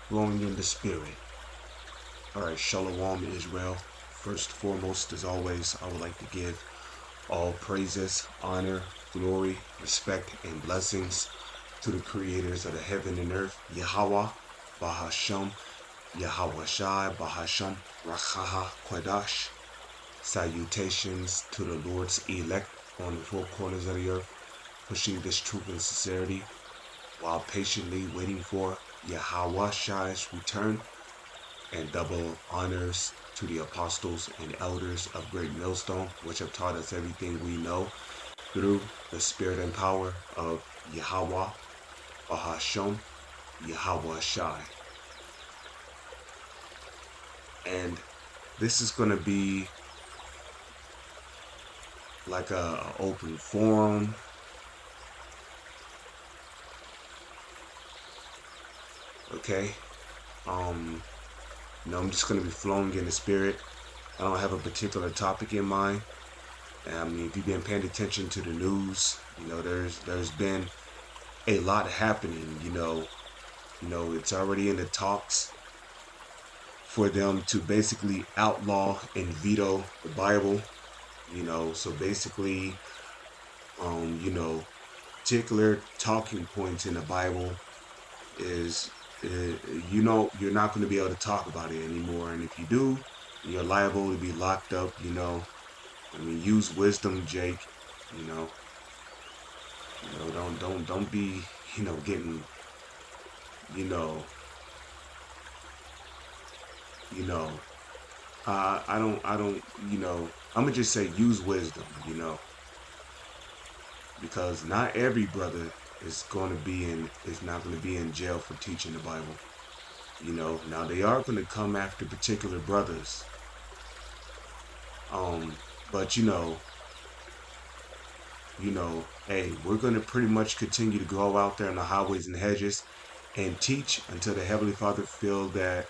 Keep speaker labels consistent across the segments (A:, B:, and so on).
A: flowing in the spirit. Alright, Shalom Israel. First and foremost, as always, I would like to give all praises, honor, glory, respect, and blessings to the creators of the heaven and earth, Yahweh, Bahasham, Yahweh Shai, Bahasham, Rachaha, Kwadash. Salutations to the Lord's elect on the four corners of the earth, pushing this truth and sincerity while patiently waiting for Yahweh Shai's return, and double honors to the apostles and elders of Great Millstone, which have taught us everything we know through the spirit and power of Yahweh, Bahasham, Yahweh Shai. And this is going to be like a open forum. Okay. I'm just going to be flowing in the spirit. I don't have a particular topic in mind. I mean, if you've been paying attention to the news, there's been a lot happening. It's already in the talks for them to basically outlaw and veto the Bible. So basically, particular talking points in the Bible is, you're not going to be able to talk about it anymore. And if you do, you're liable to be locked up. Use wisdom, Jake. Don't be, getting, you know, you know. I don't, I'm gonna just say use wisdom, because not every brother is not going to be in jail for teaching the Bible. Now they are going to come after particular brothers. But hey, we're going to pretty much continue to go out there on the highways and hedges and teach until the Heavenly Father feel that,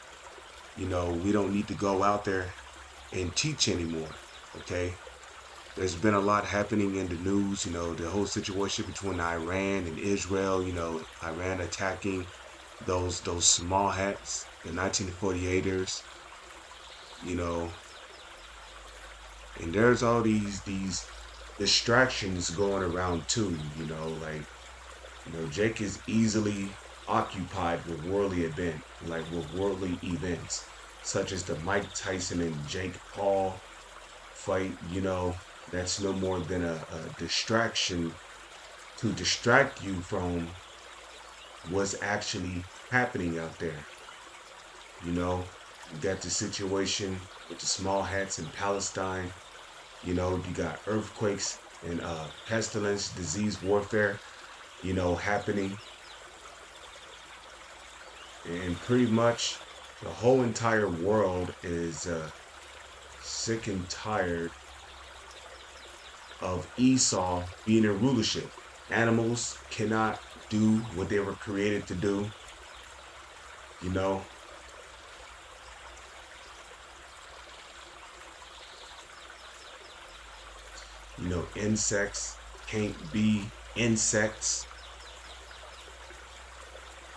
A: we don't need to go out there and teach anymore. Okay. There's been a lot happening in the news, the whole situation between Iran and Israel, Iran attacking those small hats, the 1948ers, and there's all these distractions going around too, Jake is easily occupied with worldly events, such as the Mike Tyson and Jake Paul fight. That's no more than a distraction to distract you from what's actually happening out there. You got the situation with the small hats in Palestine. You got earthquakes and pestilence, disease warfare, happening. And pretty much the whole entire world is sick and tired of Esau being in rulership. Animals cannot do what they were created to do. Insects can't be insects.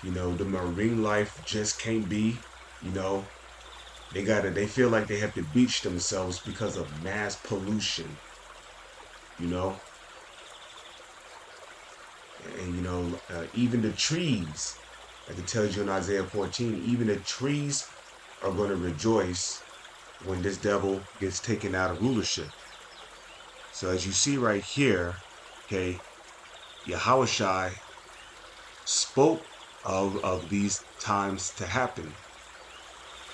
A: The marine life just can't be. They feel like they have to beach themselves because of mass pollution. And even the trees, like it tells you in Isaiah 14, even the trees are going to rejoice when this devil gets taken out of rulership. So as you see right here, okay, Yahushua spoke of these times to happen.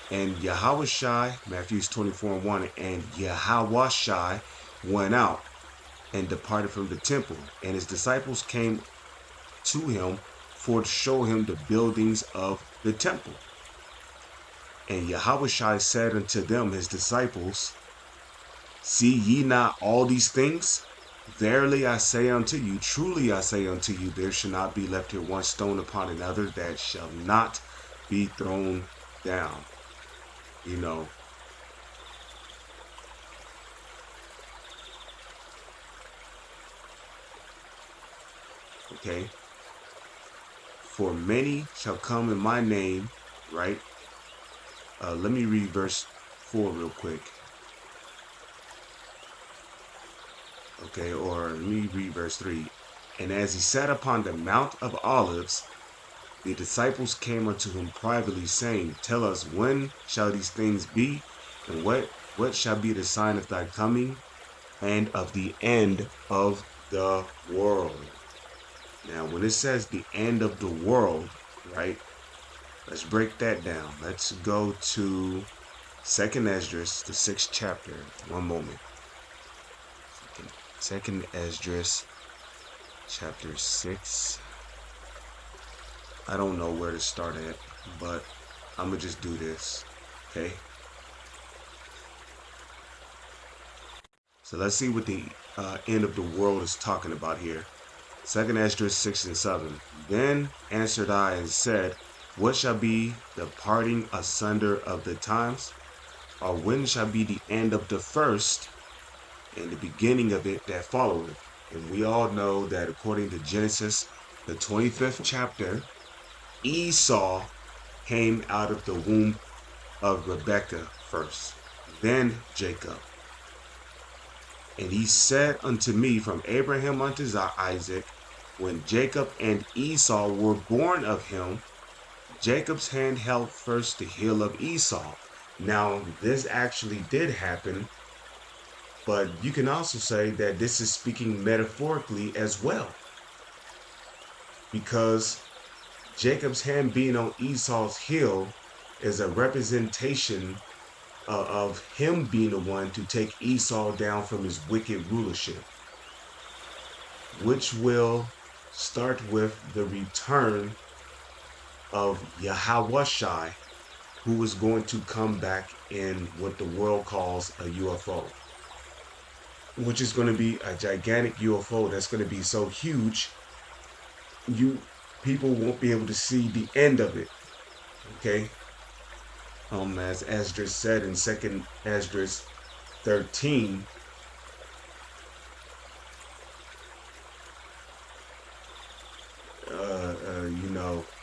A: And Yahushua, Matthew 24:1, and Yahushua went out and departed from the temple, and his disciples came to him for to show him the buildings of the temple. And Yahushua said unto them, his disciples, see ye not all these things? Verily I say unto you, truly I say unto you, there shall not be left here one stone upon another that shall not be thrown down. Okay. For many shall come in my name, right? Let me read verse 4 real quick. Okay, or let me read verse 3. And as he sat upon the Mount of Olives, the disciples came unto him privately, saying, Tell us, when shall these things be? And what shall be the sign of thy coming and of the end of the world? Now, when it says the end of the world, right? Let's break that down. Let's go to 2nd Esdras, the 6th chapter. One moment. 2nd Esdras, chapter 6. I don't know where to start at, but I'm going to just do this. Okay? So let's see what the end of the world is talking about here. 2nd Esdras 6 and 7. Then answered I and said, What shall be the parting asunder of the times? Or when shall be the end of the first and the beginning of it that followeth? And we all know that according to Genesis, the 25th chapter, Esau came out of the womb of Rebekah first, then Jacob. And he said unto me, From Abraham unto Isaac, when Jacob and Esau were born of him, Jacob's hand held first the heel of Esau. Now, this actually did happen, but you can also say that this is speaking metaphorically as well, because Jacob's hand being on Esau's heel is a representation of him being the one to take Esau down from his wicked rulership, which will start with the return of Yahawashai, who is going to come back in what the world calls a UFO, which is going to be a gigantic UFO that's going to be so huge people won't be able to see the end of it. Okay, as Esdras said in 2nd Esdras 13,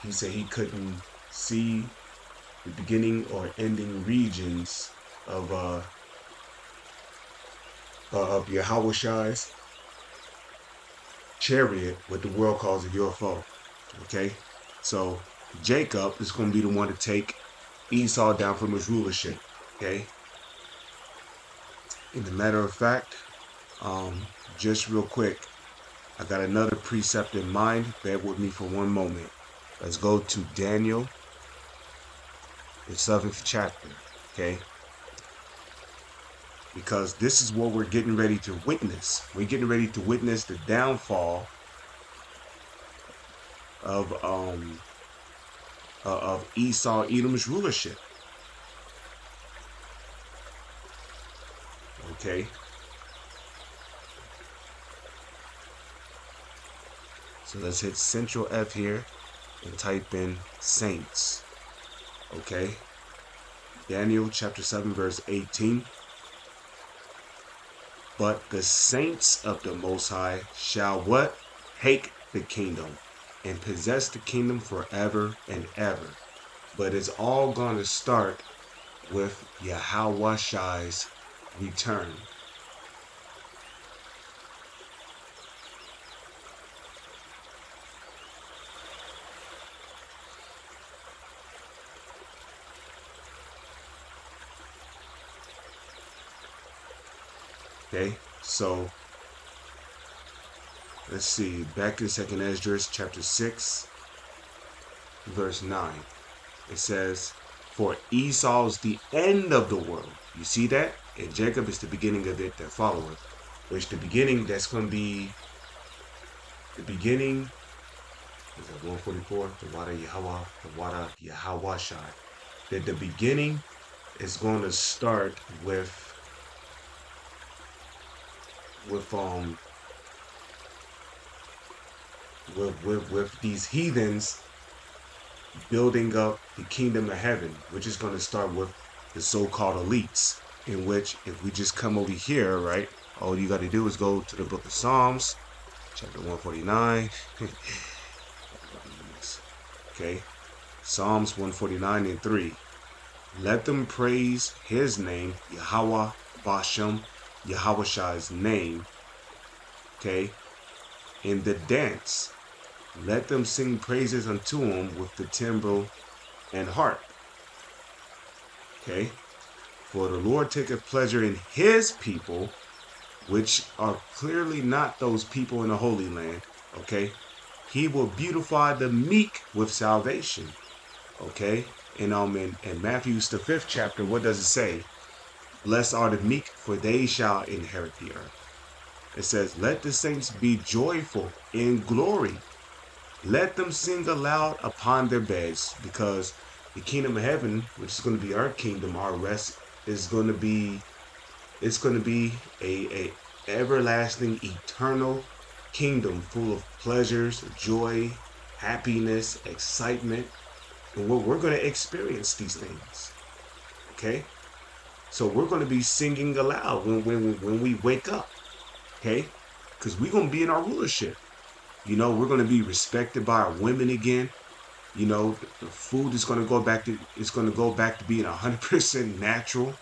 A: he said he couldn't see the beginning or ending regions of Yahawashai's chariot, what the world calls a UFO. Okay, so Jacob is going to be the one to take Esau down from his rulership. Okay, in the matter of fact, just real quick, I got another precept in mind. Bear with me for one moment. Let's go to Daniel, the 7th chapter. Okay, because this is what we're getting ready to witness. We're getting ready to witness the downfall of Esau Edom's rulership. Okay, so let's hit Control F here and type in saints. Okay, Daniel chapter 7 verse 18. But the saints of the Most High shall what? Take the kingdom and possess the kingdom forever and ever. But it's all going to start with Yahawashai's return. Okay, so let's see, back in 2nd Esdras chapter 6 verse 9. It says, For Esau's the end of the world. You see that? And Jacob is the beginning of it that followeth. Which the beginning, that's going to be the beginning, is that 144? The Wada Yahawashai. That the beginning is going to start with these heathens building up the kingdom of heaven, which is going to start with the so-called elites, in which if we just come over here, right, all you got to do is go to the book of Psalms, chapter 149. Okay, Psalms 149 and 3. Let them praise his name, Yahweh Bashem, Yahweh's name. Okay. In the dance, let them sing praises unto him with the timbrel and harp. Okay. For the Lord taketh pleasure in his people, which are clearly not those people in the Holy Land. Okay. He will beautify the meek with salvation. Okay. And in Matthew's the 5th chapter, what does it say? Blessed are the meek, for they shall inherit the earth. It says, let the saints be joyful in glory. Let them sing aloud upon their beds, because the kingdom of heaven, which is going to be our kingdom, our rest, is going to be, it's going to be a everlasting, eternal kingdom full of pleasures, joy, happiness, excitement. And we're going to experience these things. Okay? So we're going to be singing aloud when we wake up. Okay? Because we're going to be in our rulership. You know, we're going to be respected by our women again. You know, the food is going to go back to, it's going to go back to being 100% natural.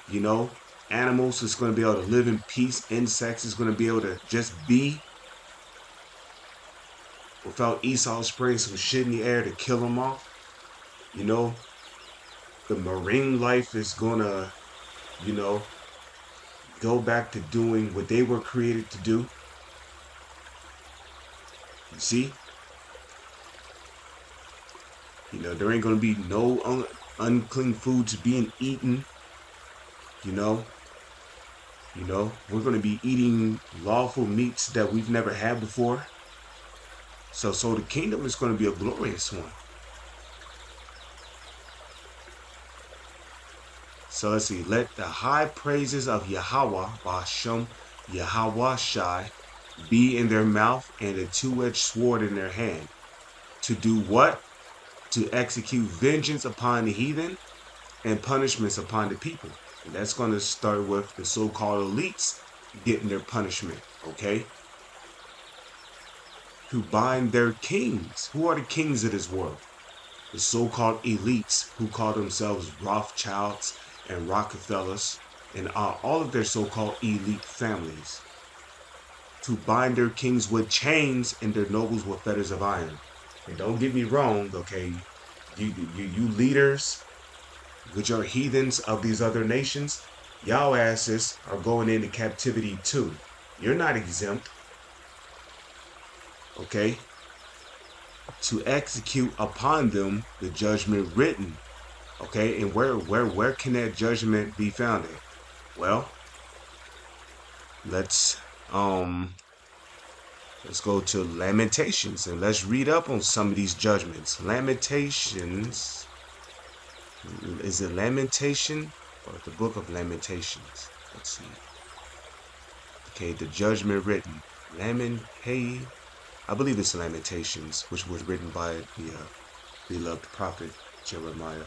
A: You know, animals is going to be able to live in peace. Insects is going to be able to just be without Esau spraying some shit in the air to kill them off. You know, the marine life is going to, you know, go back to doing what they were created to do. You see? You know, there ain't going to be no unclean foods being eaten. You know, we're going to be eating lawful meats that we've never had before. So the kingdom is going to be a glorious one. So let's see. Let the high praises of Yahweh, Bashem, Yahweh Shai, be in their mouth and a two-edged sword in their hand. To do what? To execute vengeance upon the heathen and punishments upon the people. And that's going to start with the so-called elites getting their punishment. Okay? To bind their kings. Who are the kings of this world? The so-called elites who call themselves Rothschilds and Rockefellers and all of their so-called elite families. To bind their kings with chains and their nobles with fetters of iron. And don't get me wrong, okay? You leaders, which are heathens of these other nations, y'all asses are going into captivity too. You're not exempt. Okay? To execute upon them the judgment written. Okay? And where can that judgment be found at? Well, let's go to Lamentations and let's read up on some of these judgments. Lamentations. Is it Lamentation or the book of Lamentations? Let's see. Okay, the judgment written. I believe it's Lamentations, which was written by the beloved prophet Jeremiah.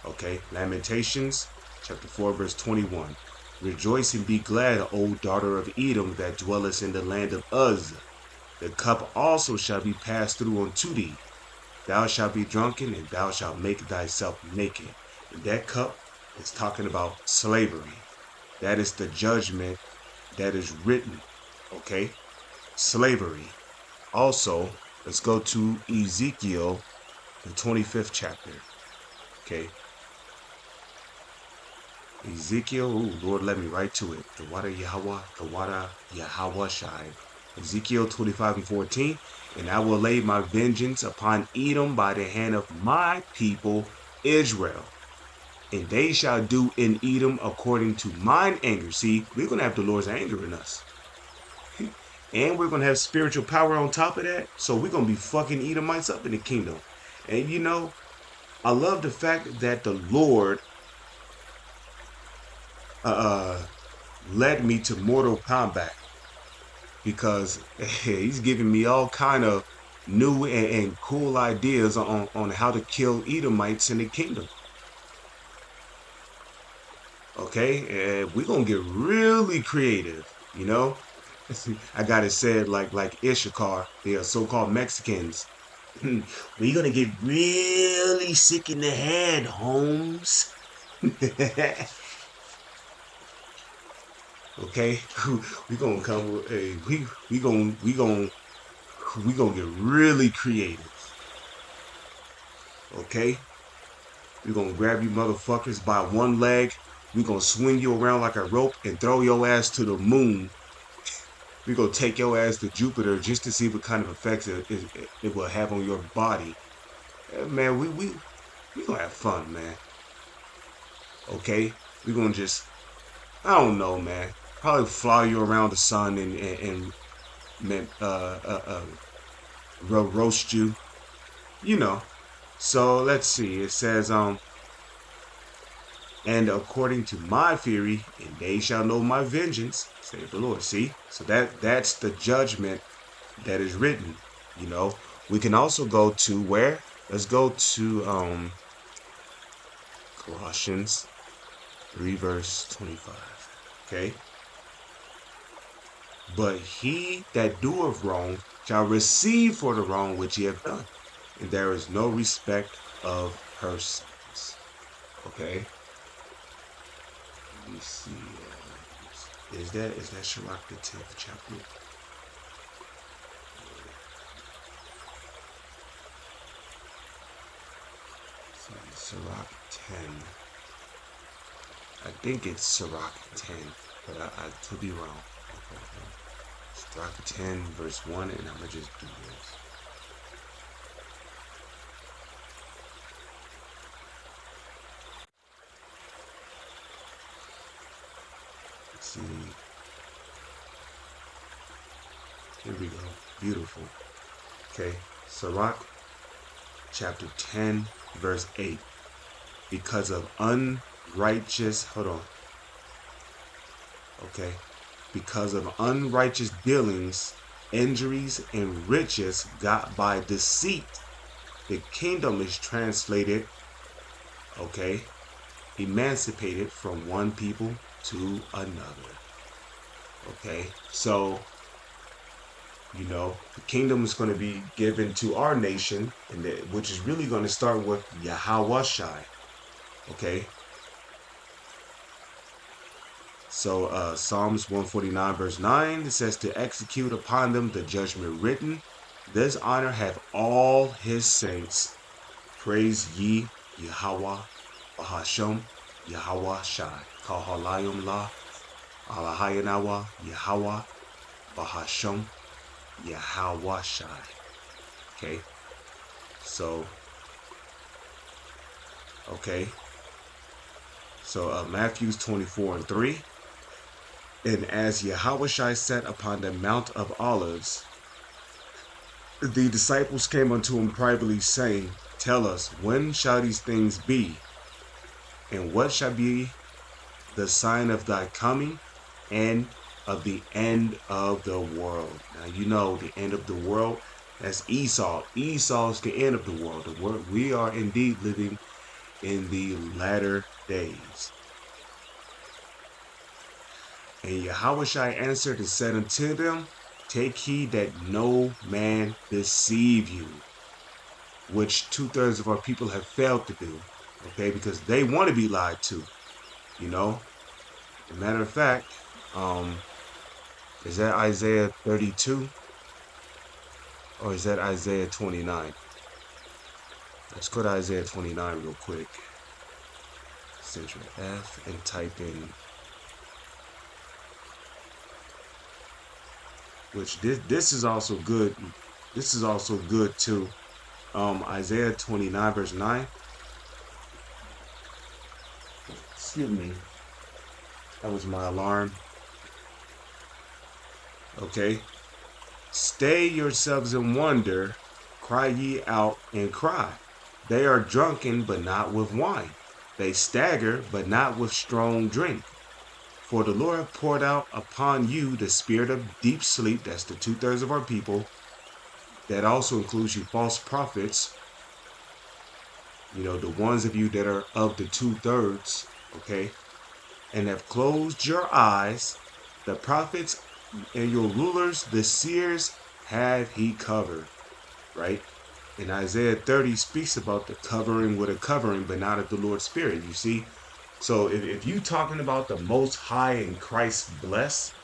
A: Okay, Lamentations, chapter 4, verse 21. Rejoice and be glad, O daughter of Edom, that dwellest in the land of Uz. The cup also shall be passed through unto thee. Thou shalt be drunken, and thou shalt make thyself naked. And that cup is talking about slavery. That is the judgment that is written. Okay? Slavery. Also, let's go to Ezekiel, the 25th chapter. Okay? Ezekiel, ooh, Lord, let me right to it. The water Yahweh Shai. Ezekiel 25 and 14. And I will lay my vengeance upon Edom by the hand of my people Israel. And they shall do in Edom according to mine anger. See, we're going to have the Lord's anger in us. And we're going to have spiritual power on top of that. So we're going to be fucking Edomites up in the kingdom. And you know, I love the fact that the Lord led me to Mortal Kombat. Because he's giving me all kind of new and cool ideas on how to kill Edomites in the kingdom. Okay, we're gonna get really creative, you know. I got it said like Issachar, they are so-called Mexicans. We're gonna get really sick in the head, Holmes. Okay, we gonna come with a we gonna get really creative. Okay, we gonna grab you motherfuckers by one leg. We gonna swing you around like a rope and throw your ass to the moon. We gonna take your ass to Jupiter just to see what kind of effects it will have on your body. Man, we gonna have fun, man. Okay, we gonna just I don't know, man. Probably fly you around the sun and roast you, you know. So let's see. It says, and according to my theory, and they shall know my vengeance, saith the Lord. See, so that's the judgment that is written. You know, we can also go to where? Let's go to Colossians 3 verse 25. Okay. But he that doeth wrong shall receive for the wrong which he hath done. And there is no respect of persons. Okay. Let me see. Is that Sirach the 10th chapter? Sirach 10. I think it's Sirach 10, but I could be wrong. Okay. Sirach 10 verse 1, and I'm gonna just do this. Let's see. Here we go. Beautiful. Okay. Sirach chapter 10 verse 8. Because of unrighteous, hold on. Okay. Because of unrighteous dealings, injuries, and riches got by deceit, the kingdom is translated, okay, emancipated from one people to another. Okay. So, you know, the kingdom is going to be given to our nation, and which is really going to start with Yahawashai. Okay. So Psalms 149 verse 9, it says to execute upon them the judgment written. This honor have all his saints. Praise ye Yahweh Bahasham Yahweh Shai. Kahalayim La Alahayanawa Yahweh Bahasham Yahweh Shai. Okay. So okay. So Matthew 24 and 3. And as Yahushua sat upon the Mount of Olives, the disciples came unto him privately, saying, Tell us, when shall these things be? And what shall be the sign of thy coming and of the end of the world? Now, you know, the end of the world, that's Esau. Esau's the end of the world. We are indeed living in the latter days. And Yahushua answered and said unto them, Take heed that no man deceive you, which 2/3 of our people have failed to do, okay, because they want to be lied to, you know. As a matter of fact, is that Isaiah 32 or is that Isaiah 29? Let's go to Isaiah 29 real quick. Central F and type in, which this is also good. This is also good too. Isaiah 29 verse 9. Excuse me. That was my alarm. Okay. Stay yourselves in wonder, cry ye out and cry. They are drunken, but not with wine. They stagger, but not with strong drink. For the Lord hath poured out upon you the spirit of deep sleep. That's the 2/3 of our people. That also includes you false prophets. You know, the ones of you that are of the 2/3, okay? And have closed your eyes. The prophets and your rulers, the seers, have he covered, right? And Isaiah 30 speaks about the covering with a covering, but not of the Lord's Spirit, you see? So if you talking about the most high and Christ bless,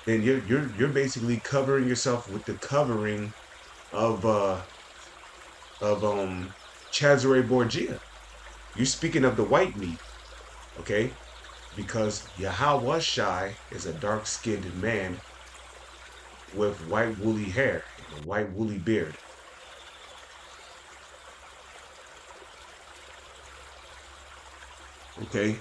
A: then you're basically covering yourself with the covering of Cesare Borgia. You're speaking of the white meat, okay? Because Yahweh is a dark-skinned man with white woolly hair and a white woolly beard. Okay?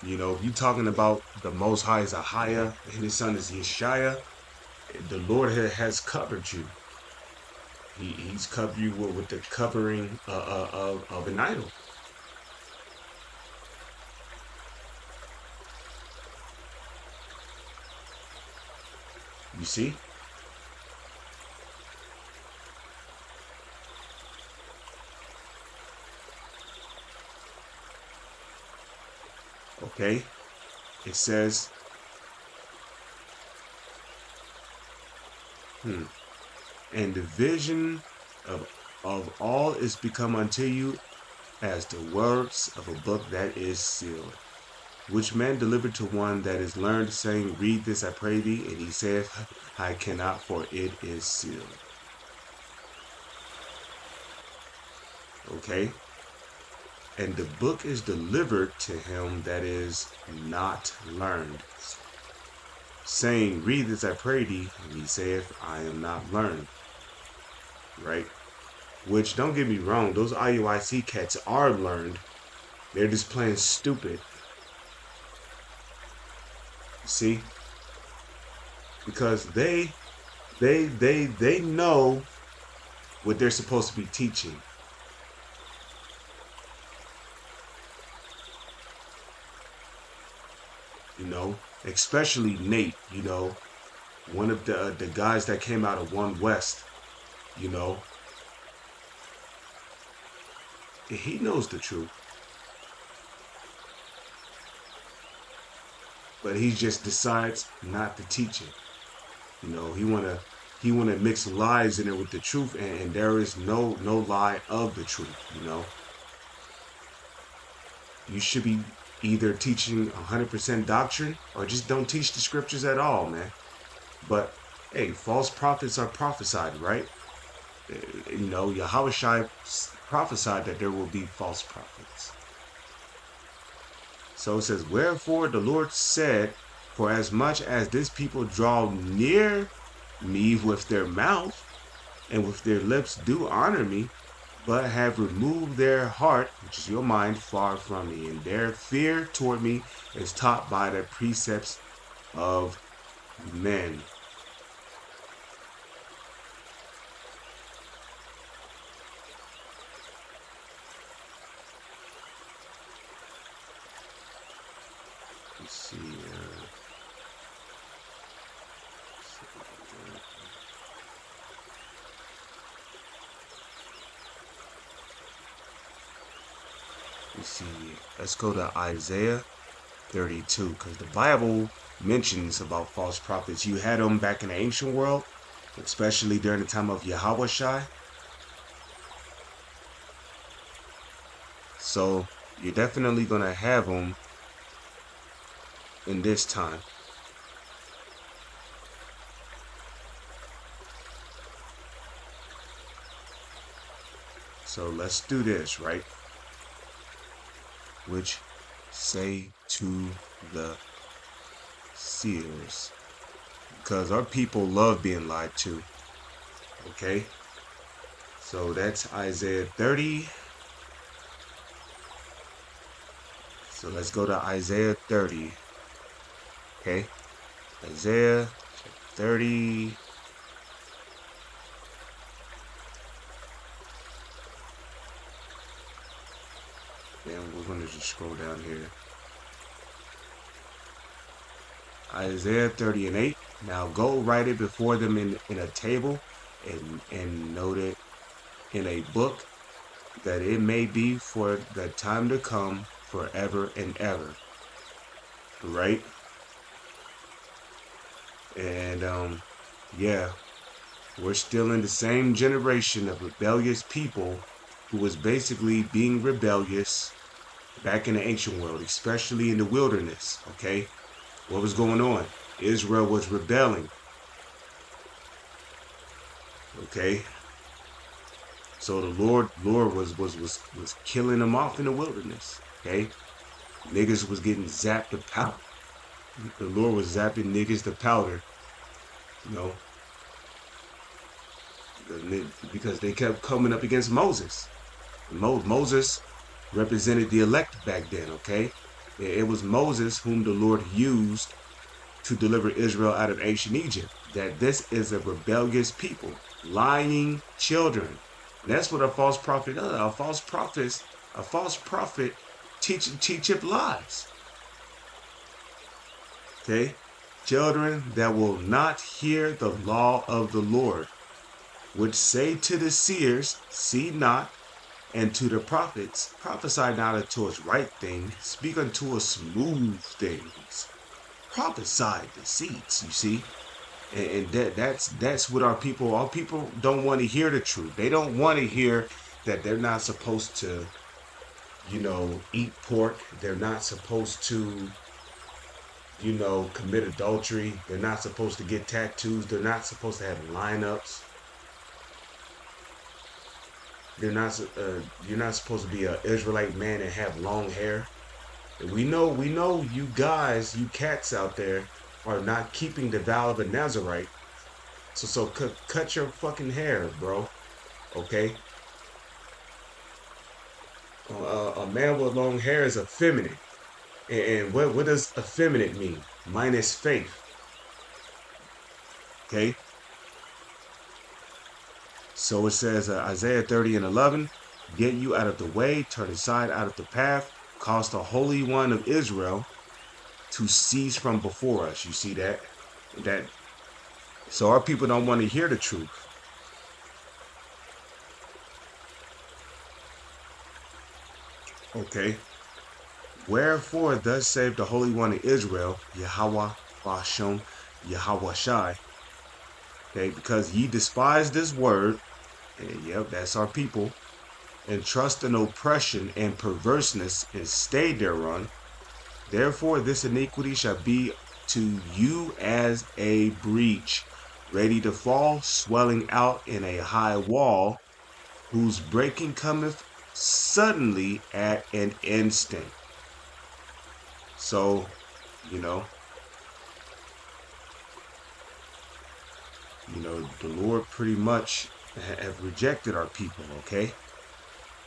A: You know, if you're talking about the Most High is Ahiah and his son is Yeshaya, the Lord has covered you. He's covered you with the covering of an idol. You see? Okay? It says, and the vision of all is become unto you as the words of a book that is sealed, which man delivered to one that is learned, saying, read this, I pray thee. And he saith, I cannot, for it is sealed. Okay? And the book is delivered to him that is not learned, saying, read this, I pray thee. And he saith, I am not learned. Right? Which, don't get me wrong, those IUIC cats are learned. They're just playing stupid. See? Because they know what they're supposed to be teaching. You know, especially Nate, you know, one of the guys that came out of One West, you know, he knows the truth. But he just decides not to teach it. You know, he wanna mix lies in it with the truth, and there is no lie of the truth, you know. You should be either teaching 100% doctrine or just don't teach the scriptures at all, man. But hey, false prophets are prophesied, right? You know, Yahushua prophesied that there will be false prophets. So it says, wherefore the Lord said, for as much as this people draw near me with their mouth and with their lips do honor me, but have removed their heart, which is your mind, far from me, and their fear toward me is taught by the precepts of men. Let's see. Let's see. Let's go to Isaiah 32, because the Bible mentions about false prophets. You had them back in the ancient world, especially during the time of Yahushua. So you're definitely going to have them in this time. So let's do this, right? Which say to the seers, because our people love being lied to. Okay, so that's Isaiah 30. So let's go to Isaiah 30. Okay, Isaiah 30. And we're going to just scroll down here. Isaiah 30 and 8. Now go write it before them in a table and note it in a book, that it may be for the time to come, forever and ever. Right? And yeah. We're still in the same generation of rebellious people who was basically being rebellious back in the ancient world, especially in the wilderness, okay? What was going on? Israel was rebelling, okay? So the Lord was killing them off in the wilderness, okay? Niggas was getting zapped to powder. The Lord was zapping niggas to powder, you know, because they kept coming up against Moses. Moses represented the elect back then, okay? It was Moses whom the Lord used to deliver Israel out of ancient Egypt. That this is a rebellious people, lying children. And that's what a false prophet does. A false prophet teacheth lies. Okay? Children that will not hear the law of the Lord, which say to the seers, see not, and to the prophets, prophesy not unto us right things, speak unto us smooth things. Prophesy deceits, you see. And that's what our people don't want to hear the truth. They don't want to hear that they're not supposed to, eat pork. They're not supposed to, commit adultery. They're not supposed to get tattoos. They're not supposed to have lineups. You're not supposed to be an Israelite man and have long hair. And we know you guys, you cats out there are not keeping the vow of a Nazarite. So cut your fucking hair, bro. Okay? A man with long hair is effeminate. And what does effeminate mean? Minus faith. Okay? So it says Isaiah 30:11, get you out of the way, turn aside out of the path, cause the Holy One of Israel to cease from before us. You see that? So our people don't want to hear the truth. Okay. Wherefore thus saith the Holy One of Israel, Yahweh Bashom, Yahweh Shai. Okay, because ye despise this word, and yep, that's our people, and trust in oppression and perverseness and stay thereon. Therefore this iniquity shall be to you as a breach, ready to fall, swelling out in a high wall, whose breaking cometh suddenly at an instant. So, the Lord pretty much have rejected our people, okay?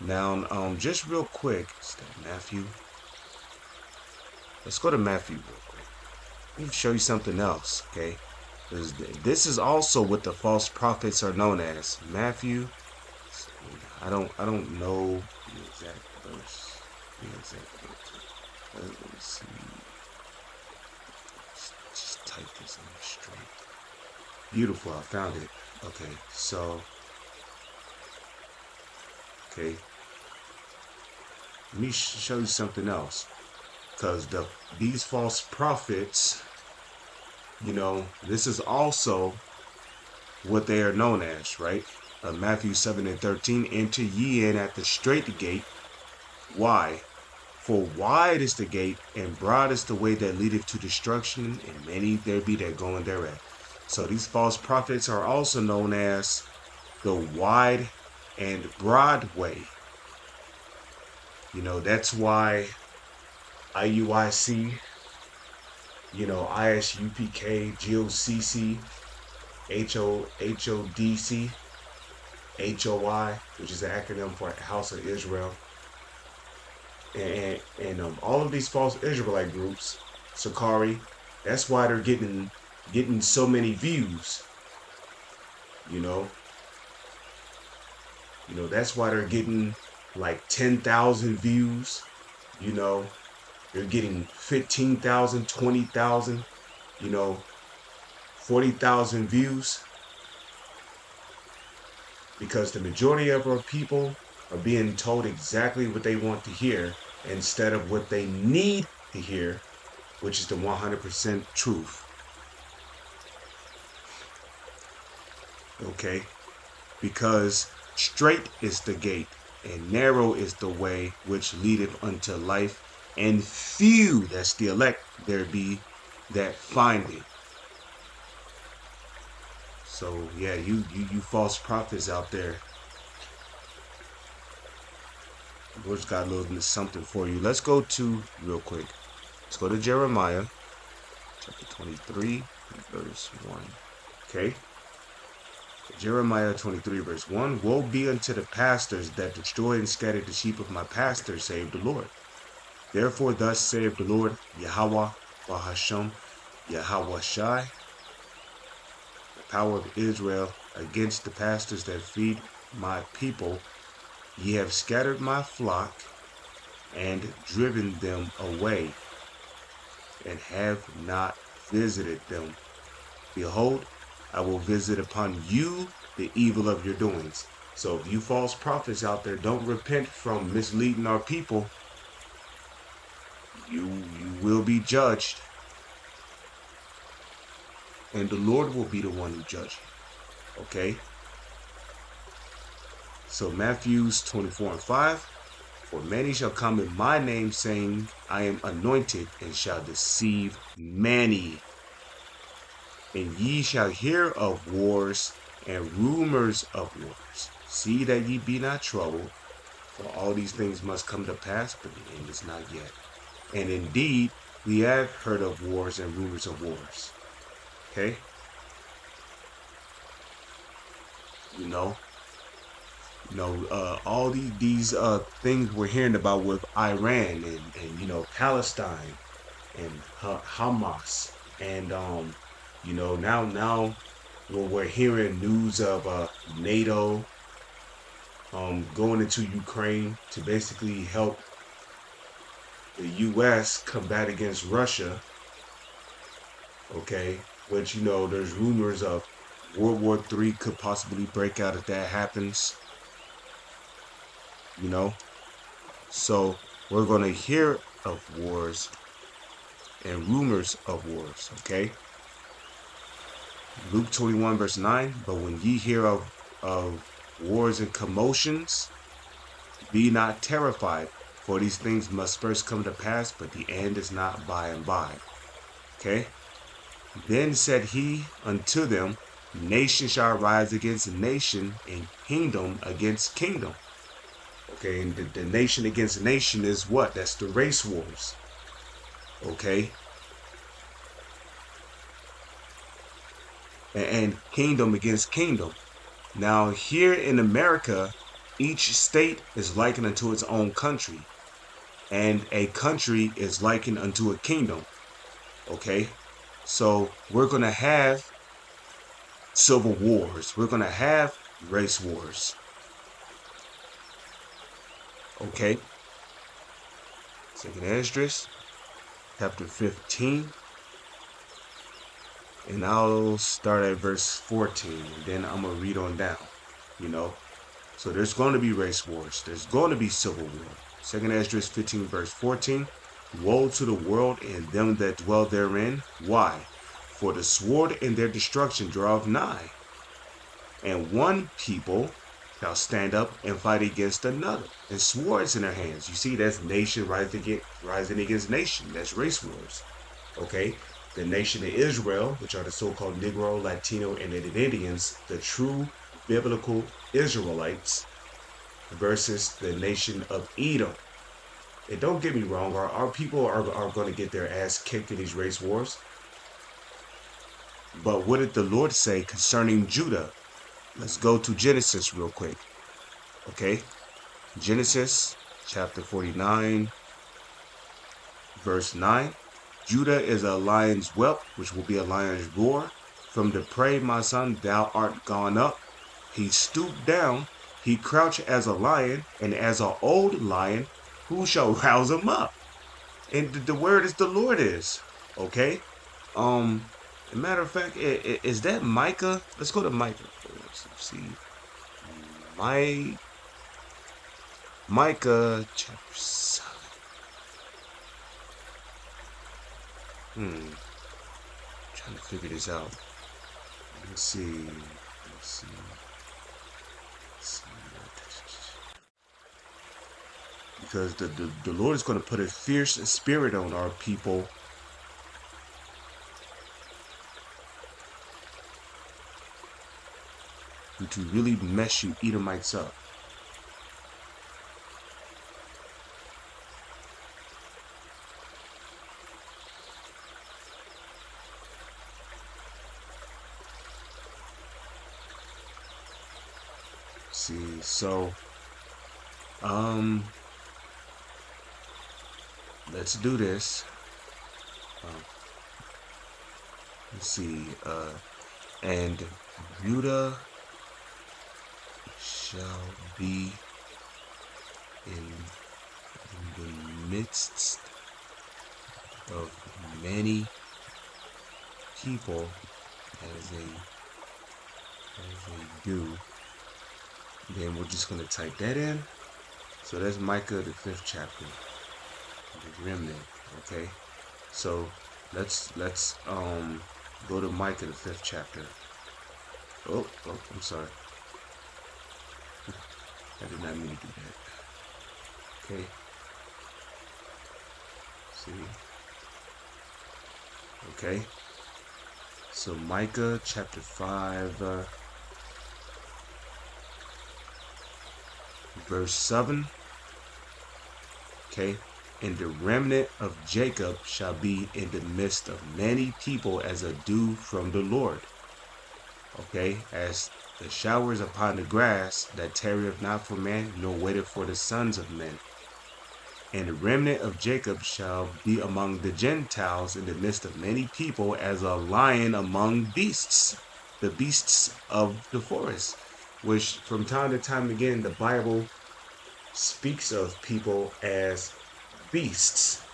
A: Now, just real quick, is that Matthew? Let's go to Matthew real quick. Let me show you something else, okay? This is also what the false prophets are known as. Matthew, I don't know the exact verse. Let me see. Just type this in straight. Beautiful, I found it. Okay, so let me show you something else. Because these false prophets, this is also what they are known as, right? Matthew 7:13, enter ye in at the straight gate. Why? For wide is the gate, and broad is the way that leadeth to destruction, and many there be that go in thereat. So these false prophets are also known as the wide and broad way. That's why IUIC, ISUPK, GOCC, HODC, HOI, which is an acronym for House of Israel, and all of these false Israelite groups, Sakari, that's why they're getting so many views. That's why they're getting like 10,000 views. They're getting 15,000, 20,000, 40,000 views. Because the majority of our people are being told exactly what they want to hear instead of what they need to hear, which is the 100% truth. Okay? Because straight is the gate, and narrow is the way which leadeth unto life, and few, that's the elect, there be that find it. So yeah, you false prophets out there, Lord's got a little something for you. Let's go to real quick. Let's go to Jeremiah chapter 23, verse 1. Okay. Jeremiah 23, verse 1. Woe be unto the pastors that destroy and scatter the sheep of my pastors, save the Lord. Therefore, thus saith the Lord, Yahweh, Bahasham, Yahweh Shai, the power of Israel, against the pastors that feed my people. Ye have scattered my flock and driven them away, and have not visited them. Behold, I will visit upon you the evil of your doings. So if you false prophets out there don't repent from misleading our people, you will be judged. And the Lord will be the one who judges you. Okay? So Matthews 24 and 5. For many shall come in my name, saying, I am anointed, and shall deceive many. And ye shall hear of wars and rumors of wars. See that ye be not troubled, for all these things must come to pass, but the end is not yet. And indeed, we have heard of wars and rumors of wars. Okay? All these things we're hearing about with Iran and Palestine and Hamas and now when we're hearing news of NATO going into Ukraine to basically help the U.S. combat against Russia. Okay, which there's rumors of World War III could possibly break out if that happens. So we're going to hear of wars and rumors of wars, okay? Luke 21 verse 9, but when ye hear of wars and commotions, be not terrified, for these things must first come to pass, but the end is not by and by. Okay? Then said he unto them, nation shall rise against nation, and kingdom against kingdom. Okay, and the nation against nation is what? That's the race wars. Okay? And kingdom against kingdom. Now, here in America, each state is likened unto its own country. And a country is likened unto a kingdom. Okay? So, we're going to have civil wars. We're going to have race wars. Okay? 2nd Esdras, chapter 15. And I'll start at verse 14. And then I'm going to read on down. So there's going to be race wars. There's going to be civil war. 2nd Esdras 15 verse 14. Woe to the world and them that dwell therein. Why? For the sword and their destruction draweth nigh. And one people shall stand up and fight against another, and swords in their hands. You see, that's nation rising against nation. That's race wars. Okay? The nation of Israel, which are the so-called Negro, Latino, and Indians, the true biblical Israelites, versus the nation of Edom. And don't get me wrong, our people are going to get their ass kicked in these race wars. But what did the Lord say concerning Judah? Let's go to Genesis real quick. Okay? Genesis chapter 49, verse 9. Judah is a lion's whelp, which will be a lion's roar. From the prey, my son, thou art gone up. He stooped down. He crouched as a lion, and as an old lion, who shall rouse him up? And the word is the Lord is. Okay? As a matter of fact, is that Micah? Let's go to Micah. Let's see. Micah chapter 7. Trying to figure this out. Let's see. see. Let's see. Because the Lord is going to put a fierce spirit on our people. To really mess you Edomites up. See, so let's do this. Let's see, and Judah shall be in the midst of many people as they do. Then we're just gonna type that in. So that's Micah the 5th chapter, the remnant. Okay, so let's go to Micah the 5th chapter. Oh, I'm sorry. I did not mean to do that. Okay. See. Okay. So Micah chapter 5, verse 7. Okay. And the remnant of Jacob shall be in the midst of many people as a dew from the Lord. Okay, as the showers upon the grass that tarrieth not for man, nor waiteth for the sons of men. And the remnant of Jacob shall be among the Gentiles in the midst of many people as a lion among beasts, the beasts of the forest, which from time to time again, the Bible speaks of people as beasts.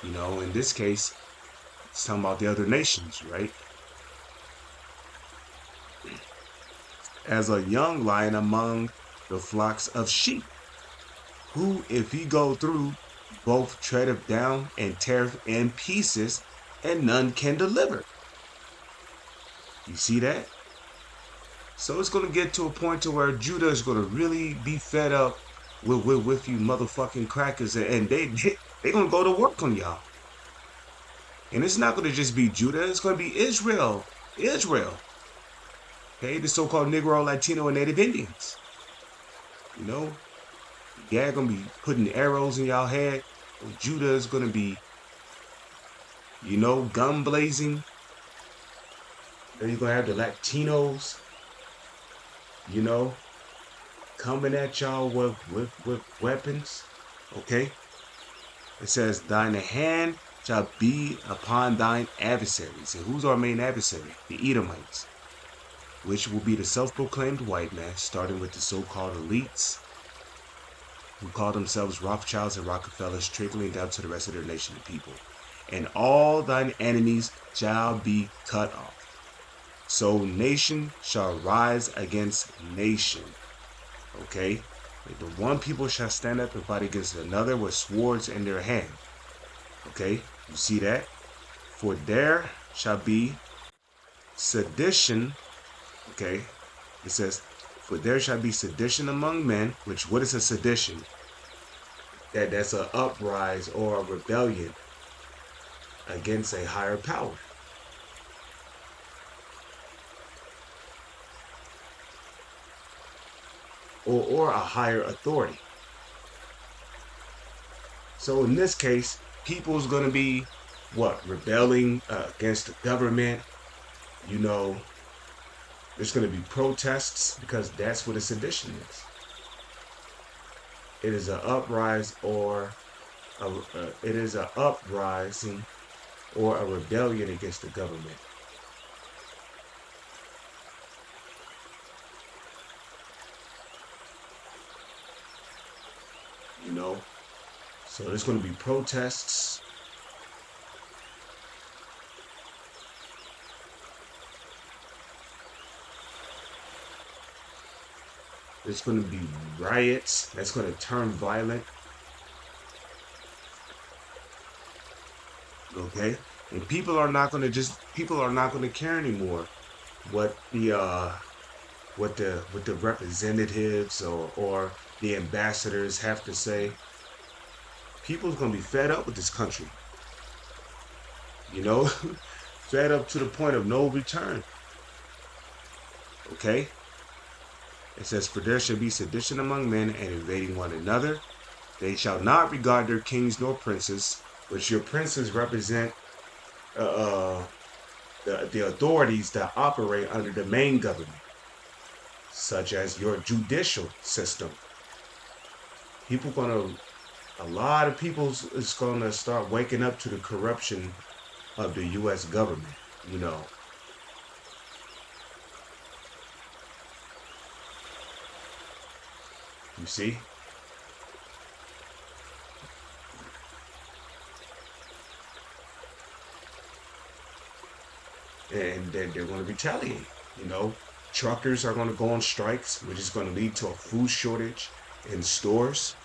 A: You know, in this case, it's talking about the other nations, right? As a young lion among the flocks of sheep, who, if he go through, both treadeth down and teareth in pieces, and none can deliver. You see that? So it's going to get to a point to where Judah is going to really be fed up with you motherfucking crackers, and they going to go to work on y'all. And it's not going to just be Judah, it's going to be Israel. Okay, the so-called Negro, Latino, and Native Indians. You know, Gad gonna be putting arrows in y'all head. Judah is gonna be, you know, gun blazing. Then you're gonna have the Latinos, you know, coming at y'all with weapons. Okay. It says, thine hand shall be upon thine adversaries. And who's our main adversary? The Edomites, which will be the self-proclaimed white man, starting with the so-called elites, who call themselves Rothschilds and Rockefellers, trickling down to the rest of their nation and people. And all thine enemies shall be cut off. So nation shall rise against nation. Okay? The one people shall stand up and fight against another with swords in their hand. Okay? You see that? For there shall be sedition. Okay? It says, for there shall be sedition among men, which, what is a sedition? That's an uprise or a rebellion against a higher power. Or a higher authority. So in this case, people's going to be, what? Rebelling against the government. You know, there's going to be protests because that's what a sedition is. It is an uprising or an uprising or a rebellion against the government. You know, so there's going to be protests. There's going to be riots that's going to turn violent. Okay? And people are not going to care anymore what the what the representatives or the ambassadors have to say. People's gonna be fed up with this country, you know, fed up to the point of no return. Okay? It says, "For there shall be sedition among men and invading one another. They shall not regard their kings nor princes," which your princes represent uh, uh, the authorities that operate under the main government, such as your judicial system. People gonna, a lot of people is gonna start waking up to the corruption of the U.S. government. You know, you see, and they're gonna retaliate. You know, truckers are gonna go on strikes, which is gonna lead to a food shortage in stores.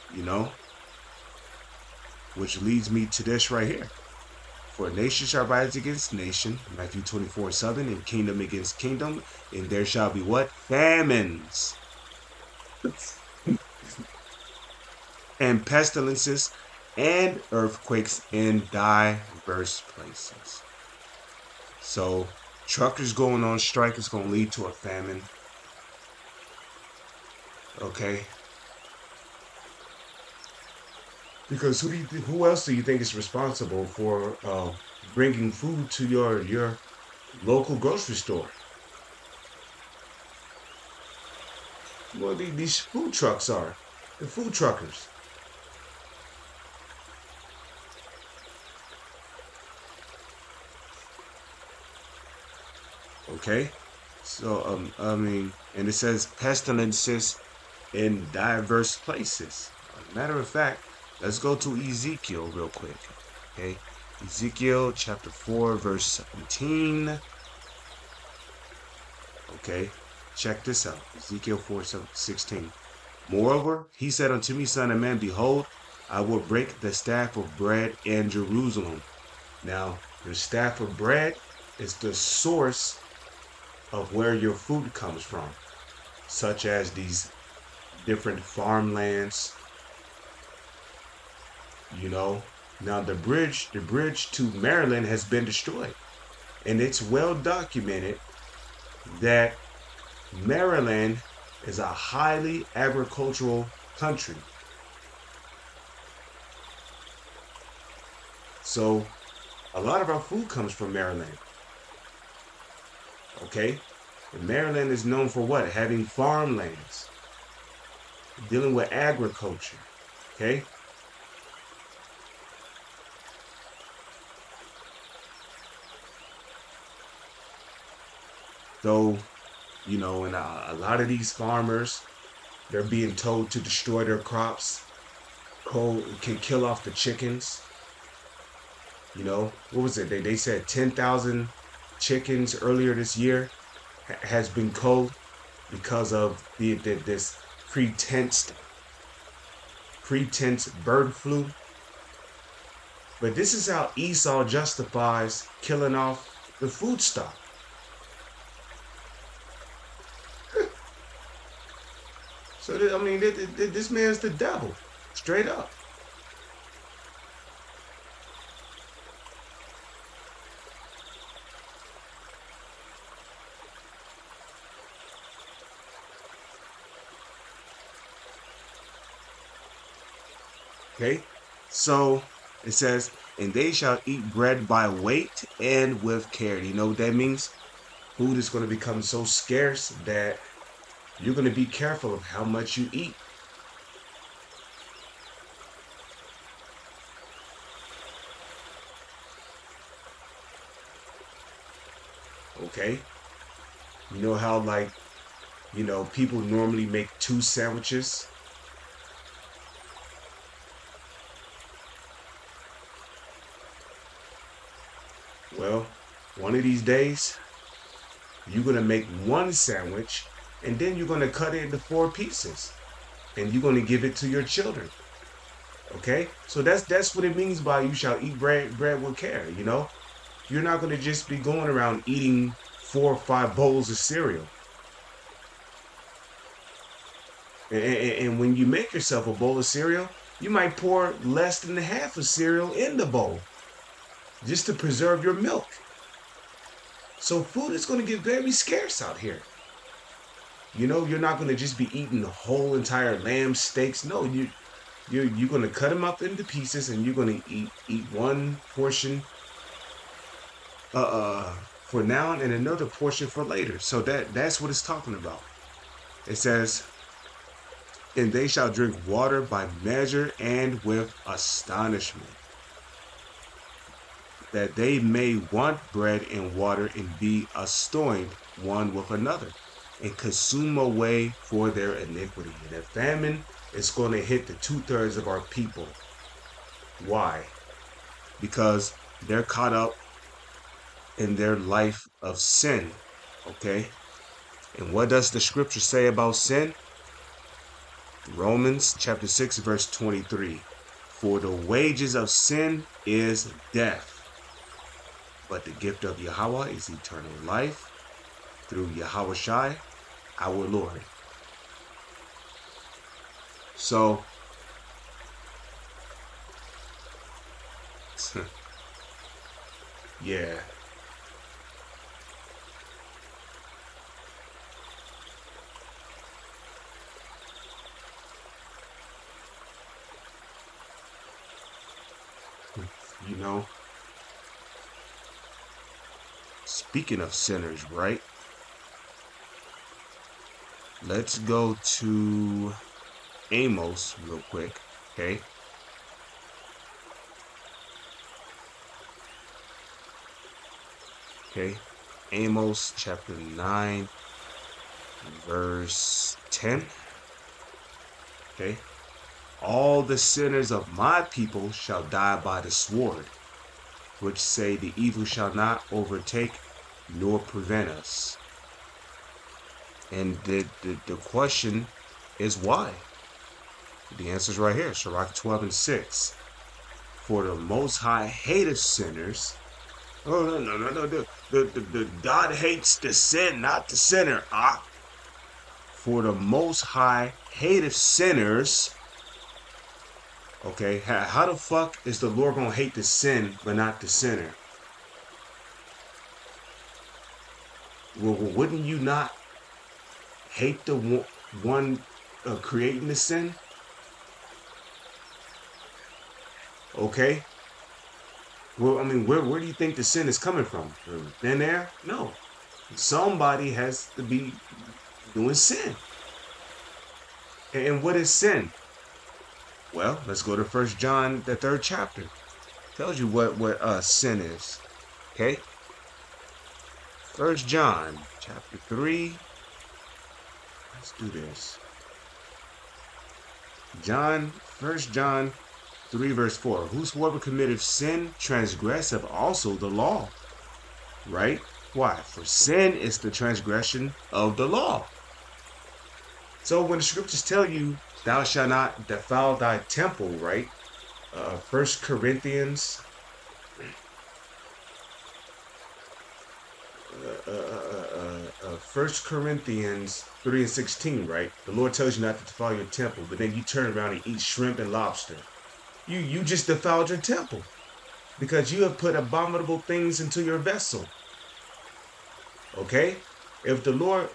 A: You know, which leads me to this right here. "For nation shall rise against nation," Matthew 24:7, "and kingdom against kingdom, and there shall be" what? "Famines and pestilences and earthquakes in diverse places." So, truckers going on strike is going to lead to a famine. Okay? Because who else do you think is responsible for bringing food to your local grocery store? Well, these food trucks are the food truckers. Okay, so I mean, and it says pestilences in diverse places. As a matter of fact, let's go to Ezekiel real quick. Okay, Ezekiel chapter 4, verse 17. Okay, check this out. Ezekiel 4:16. "Moreover, he said unto me, Son of man, behold, I will break the staff of bread in Jerusalem." Now, the staff of bread is the source of where your food comes from, such as these different farmlands, you know. Now the bridge to Maryland has been destroyed. And it's well documented that Maryland is a highly agricultural country. So a lot of our food comes from Maryland. Okay? And Maryland is known for what? Having farmlands, dealing with agriculture. Okay? So, you know, and a lot of these farmers, they're being told to destroy their crops, can kill off the chickens. You know, what was it? They said 10,000 chickens earlier this year has been culled because of this pretense pretense bird flu. But this is how Esau justifies killing off the food stock. So I mean, this man's the devil, straight up. Okay, so it says, "And they shall eat bread by weight and with care." You know what that means? Food is going to become so scarce that you're going to be careful of how much you eat. Okay, you know how, like, people normally make two sandwiches. Well, one of these days, you're going to make one sandwich and then you're going to cut it into four pieces and you're going to give it to your children. Okay? So that's what it means by "you shall eat bread with care," you know? You're not going to just be going around eating 4 or 5 bowls of cereal. And when you make yourself a bowl of cereal, you might pour less than half of cereal in the bowl just to preserve your milk. So food is going to get very scarce out here. You know, you're not going to just be eating the whole entire lamb steaks. No, you're going to cut them up into pieces, and you're going to eat one portion for now and another portion for later. So that's what it's talking about. It says, and they shall drink water by measure and with astonishment, that they may want bread and water and be astonished one with another, and consume away for their iniquity. And a famine is going to hit the 2/3 of our people. Why? Because they're caught up in their life of sin. Okay? And what does the scripture say about sin? Romans chapter 6 verse 23. For the wages of sin is death, but the gift of Yahweh is eternal life through Yahushua our Lord. So, yeah. You know, speaking of sinners, right? Let's go to Amos real quick, okay? Okay, Amos chapter 9, verse 10. Okay, all the sinners of my people shall die by the sword, which say the evil shall not overtake nor prevent us. And the question is why? The answer is right here, Sirach 12 and 6. For the Most High hateth sinners. Oh, no. The God hates the sin, not the sinner. For the Most High hateth sinners. Okay, how the fuck is the Lord gonna hate the sin but not the sinner? Well, wouldn't you not hate the one creating the sin? Okay. Well, I mean, where do you think the sin is coming from? Thin air? No. Somebody has to be doing sin. And what is sin? Well, let's go to 1 John, the 3rd chapter. Tells you what sin is. Okay? 1 John, chapter 3. Let's do this. 1 John 3 verse 4. Whosoever committeth sin transgresseth also the law. Right? Why? For sin is the transgression of the law. So when the scriptures tell you, thou shalt not defile thy temple, right? 1 Corinthians 1 Corinthians 3 and 16, right? The Lord tells you not to defile your temple, but then you turn around and eat shrimp and lobster. You just defiled your temple because you have put abominable things into your vessel. Okay? If the Lord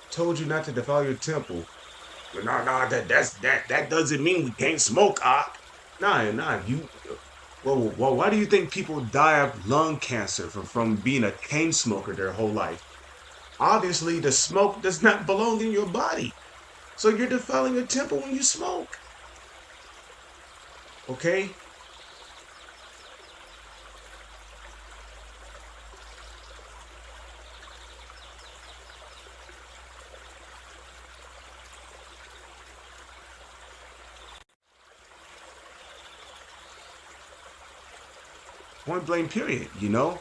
A: told you not to defile your temple, well, that doesn't mean we can't smoke. Well, why do you think people die of lung cancer from being a cane smoker their whole life? Obviously, the smoke does not belong in your body. So you're defiling your temple when you smoke. Okay? Point blank period, you know?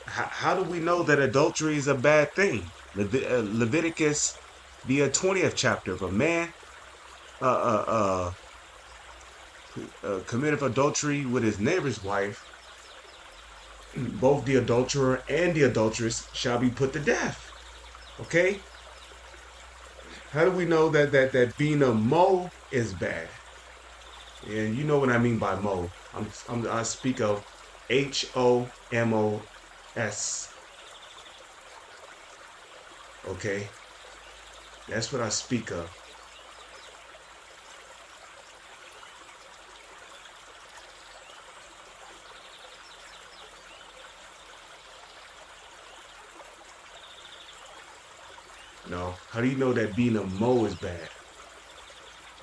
A: How do we know that adultery is a bad thing? Leviticus, the 20th chapter. If a man committeth adultery with his neighbor's wife, both the adulterer and the adulteress shall be put to death. Okay? How do we know that being a Mo is bad? And you know what I mean by Mo. I speak of HOMOS. Okay? That's what I speak of. No. How do you know that being a Mo is bad?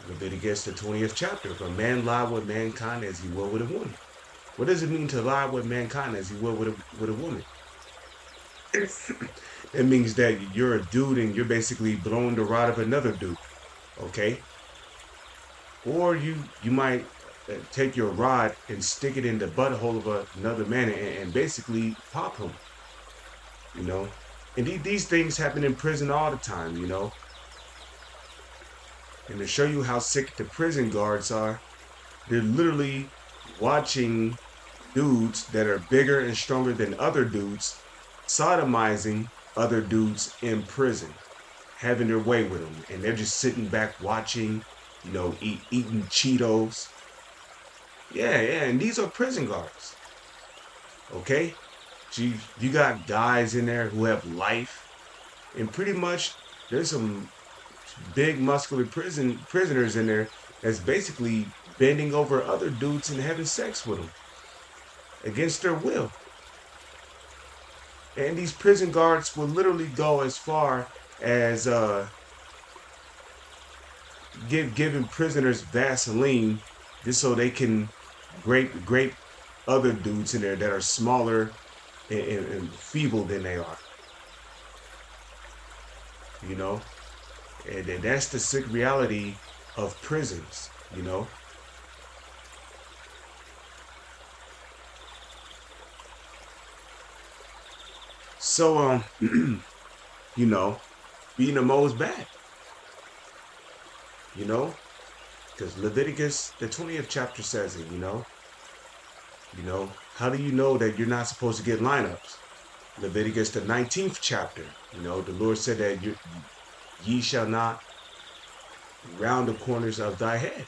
A: Leviticus, the 20th chapter. If a man lie with mankind as he will with a woman. What does it mean to lie with mankind as he will with a woman? It means that you're a dude and you're basically blowing the rod of another dude. Okay? Or you might take your rod and stick it in the butthole of another man and basically pop him. You know? And these things happen in prison all the time, you know? And to show you how sick the prison guards are, they're literally watching dudes that are bigger and stronger than other dudes sodomizing other dudes in prison, having their way with them. And they're just sitting back watching, you know, eating Cheetos. Yeah, and these are prison guards. Okay? You got guys in there who have life. And pretty much there's some big muscular prisoners in there that's basically bending over other dudes and having sex with them against their will. And these prison guards will literally go as far as giving prisoners Vaseline just so they can grape other dudes in there that are smaller and feeble than they are. You know? And that's the sick reality of prisons, you know? So, you know, being a Mo is bad, you know? Because Leviticus, the 20th chapter says it, you know? You know, how do you know that you're not supposed to get lineups? Leviticus, the 19th chapter, you know, the Lord said that ye shall not round the corners of thy head.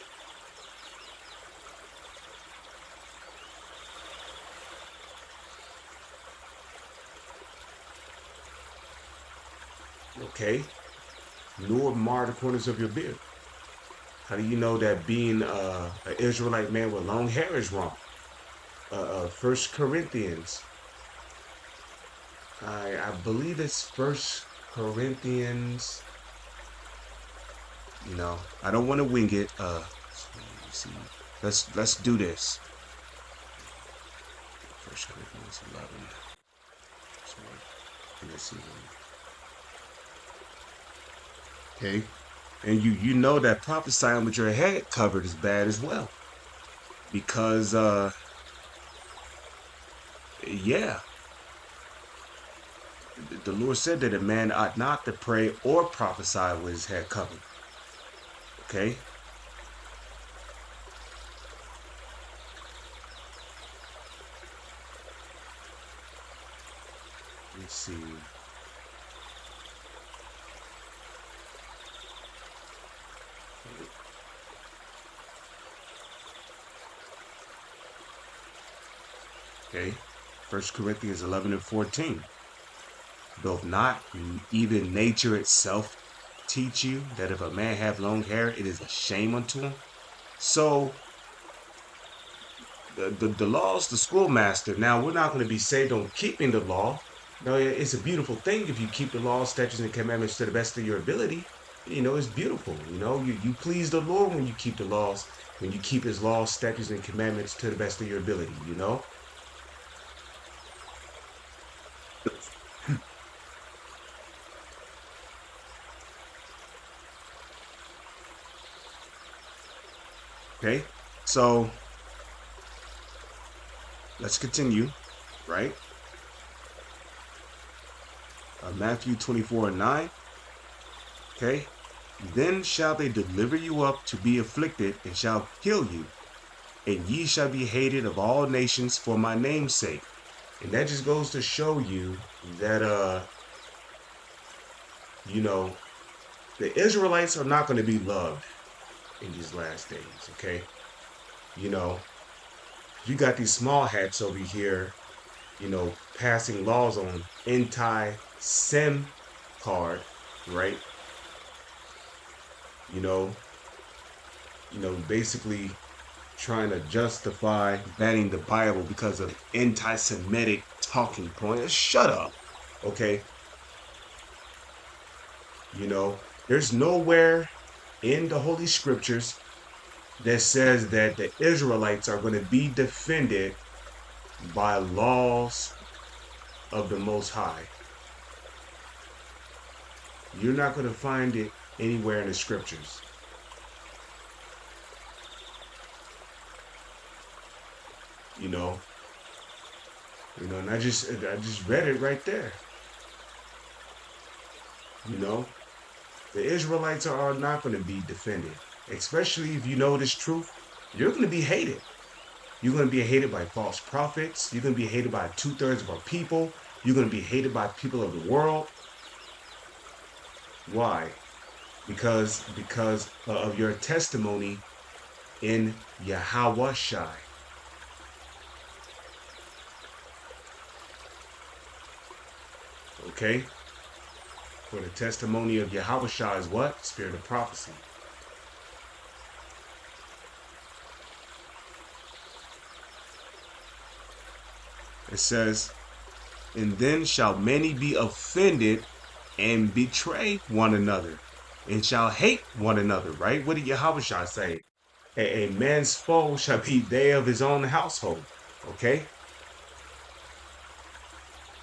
A: Okay? Nor mar the corners of your beard. How do you know that being an Israelite man with long hair is wrong? First Corinthians. I believe it's First Corinthians. You know, I don't want to wing it. See. Let's do this. First Corinthians 11. Let's see. Okay, and you know that prophesying with your head covered is bad as well, because yeah, the Lord said that a man ought not to pray or prophesy with his head covered. Okay. Let's see. Okay. First Corinthians 11 and 14. Doth not even nature itself teach you that if a man have long hair, it is a shame unto him? So the law's the schoolmaster. Now, we're not going to be saved on keeping the law. No, it's a beautiful thing if you keep the law, statutes, and commandments to the best of your ability. You know, it's beautiful. You know, you please the Lord when you keep the laws, when you keep his laws, statutes, and commandments to the best of your ability, you know? Okay, so let's continue, right? Matthew 24 and 9. Okay, then shall they deliver you up to be afflicted, and shall kill you, and ye shall be hated of all nations for my name's sake. And that just goes to show you that, you know, the Israelites are not going to be loved in these last days, okay? You know, you got these small hats over here, passing laws on anti-SIM card, right? You know, basically trying to justify banning the Bible because of anti-Semitic talking points. Shut up, okay? There's nowhere in the Holy Scriptures that says that the Israelites are going to be defended by laws of the Most High. You're not going to find it anywhere in the Scriptures. And I just read it right there. The Israelites are not going to be defended, especially if you know this truth. You're going to be hated. You're going to be hated by false prophets. You're going to be hated by 2/3 of our people. You're going to be hated by people of the world. Why? Because of your testimony in Yahweh Shai. Okay? For the testimony of Yahweh Shai is what? Spirit of prophecy. It says, and then shall many be offended and betray one another and shall hate one another, right? What did Yahweh Shai say? A man's foe shall be they of his own household, okay?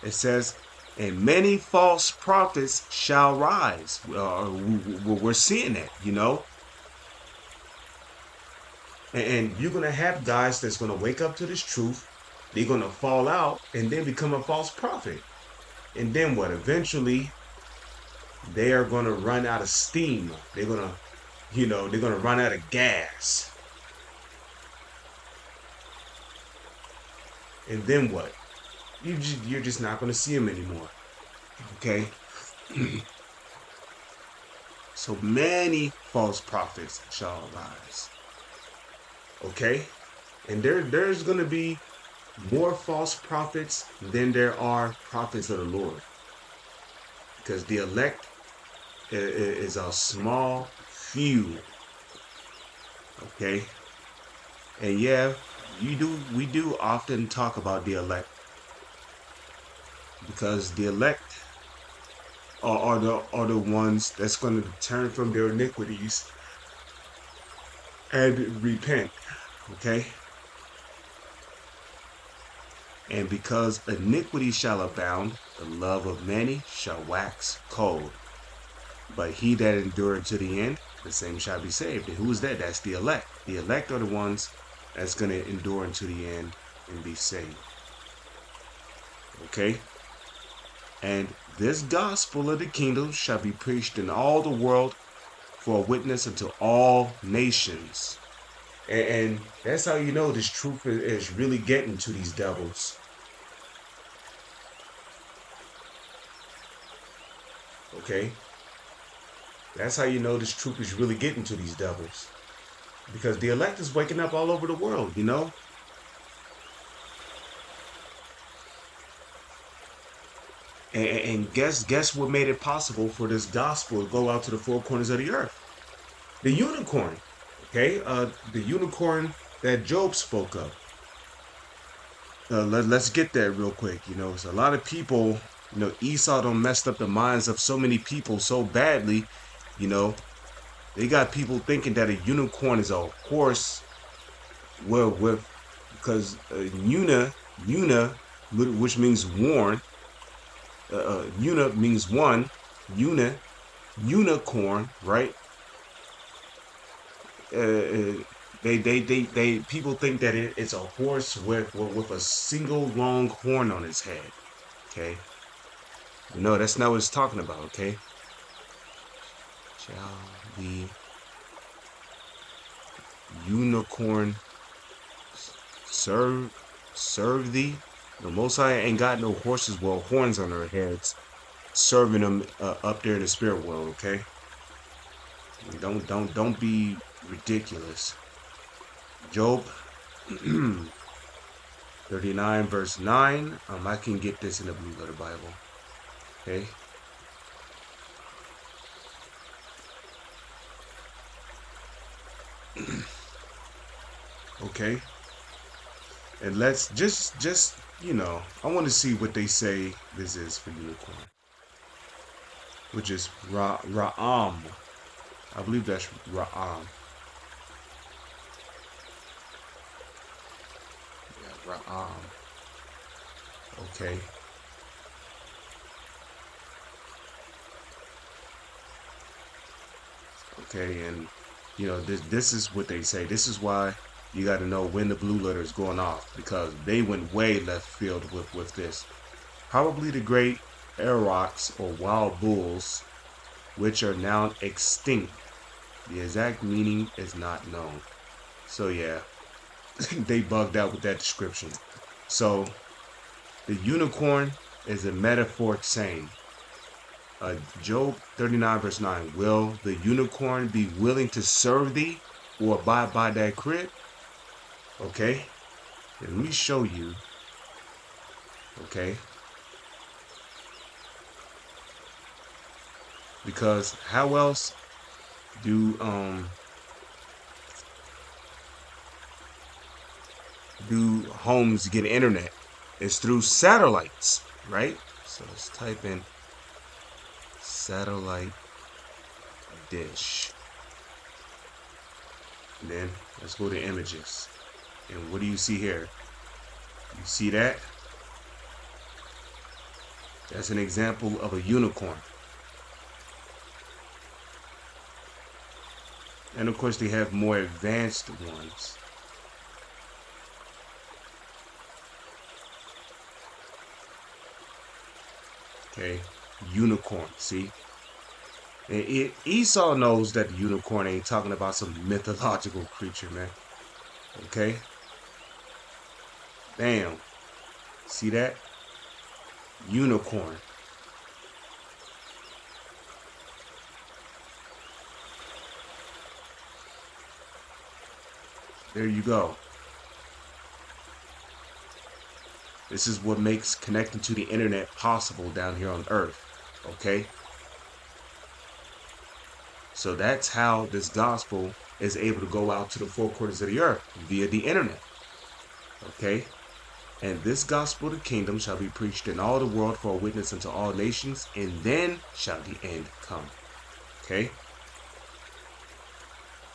A: It says, and many false prophets shall rise. We're seeing that, And you're going to have guys that's going to wake up to this truth. They're going to fall out and then become a false prophet. And then what? Eventually, they are going to run out of steam. They're going to, they're going to run out of gas. And then what? You're just not going to see them anymore. Okay? So many false prophets shall arise. Okay? And there's going to be more false prophets than there are prophets of the Lord. Because the elect is a small few. Okay? And yeah, we do often talk about the elect. Because the elect are the ones that's going to turn from their iniquities and repent. Okay? And because iniquity shall abound, the love of many shall wax cold. But he that endureth to the end, the same shall be saved. And who is that? That's the elect. The elect are the ones that's going to endure unto the end and be saved. Okay? And this gospel of the kingdom shall be preached in all the world for a witness unto all nations. And that's how you know this truth is really getting to these devils. Okay? That's how you know this truth is really getting to these devils. Because the elect is waking up all over the world, And guess what made it possible for this gospel to go out to the four corners of the earth? The unicorn. Okay? The unicorn that Job spoke of. Let's get that real quick. So a lot of people, Esau done messed up the minds of so many people so badly, they got people thinking that a unicorn is a horse. Well, because Una, which means warn. Una means one. Unicorn, right? They people think that it's a horse with a single long horn on its head. Okay. No, that's not what it's talking about. Okay. Shall the unicorn serve thee? The Most High ain't got no horses with horns on their heads serving them up there in the spirit world. Okay, don't be ridiculous. Job 39 verse 9. I can get this in the Blue Letter Bible. Okay. Okay. And let's just I want to see what they say this is for unicorn, which is Ra'am. I believe that's Ra'am. Yeah, Ra'am. Okay. Okay, and this is what they say. This is why you got to know when the blue letter is going off, because they went way left field with this. Probably the great aurochs or wild bulls, which are now extinct. The exact meaning is not known. So yeah, they bugged out with that description. So the unicorn is a metaphoric saying. Job 39 verse 9. Will the unicorn be willing to serve thee or abide by that crib? Okay. Let me show you. Okay. Because how else do homes get internet? It's through satellites, right? So let's type in satellite dish. And then let's go to images. And what do you see here? You see that? That's an example of a unicorn. And of course they have more advanced ones. Okay, unicorn, see? And Esau knows that the unicorn ain't talking about some mythological creature, man. Okay? Bam. See that? Unicorn. There you go. This is what makes connecting to the internet possible down here on Earth. Okay? So that's how this gospel is able to go out to the four quarters of the earth via the internet. Okay? And this gospel of the kingdom shall be preached in all the world for a witness unto all nations, and then shall the end come. Okay?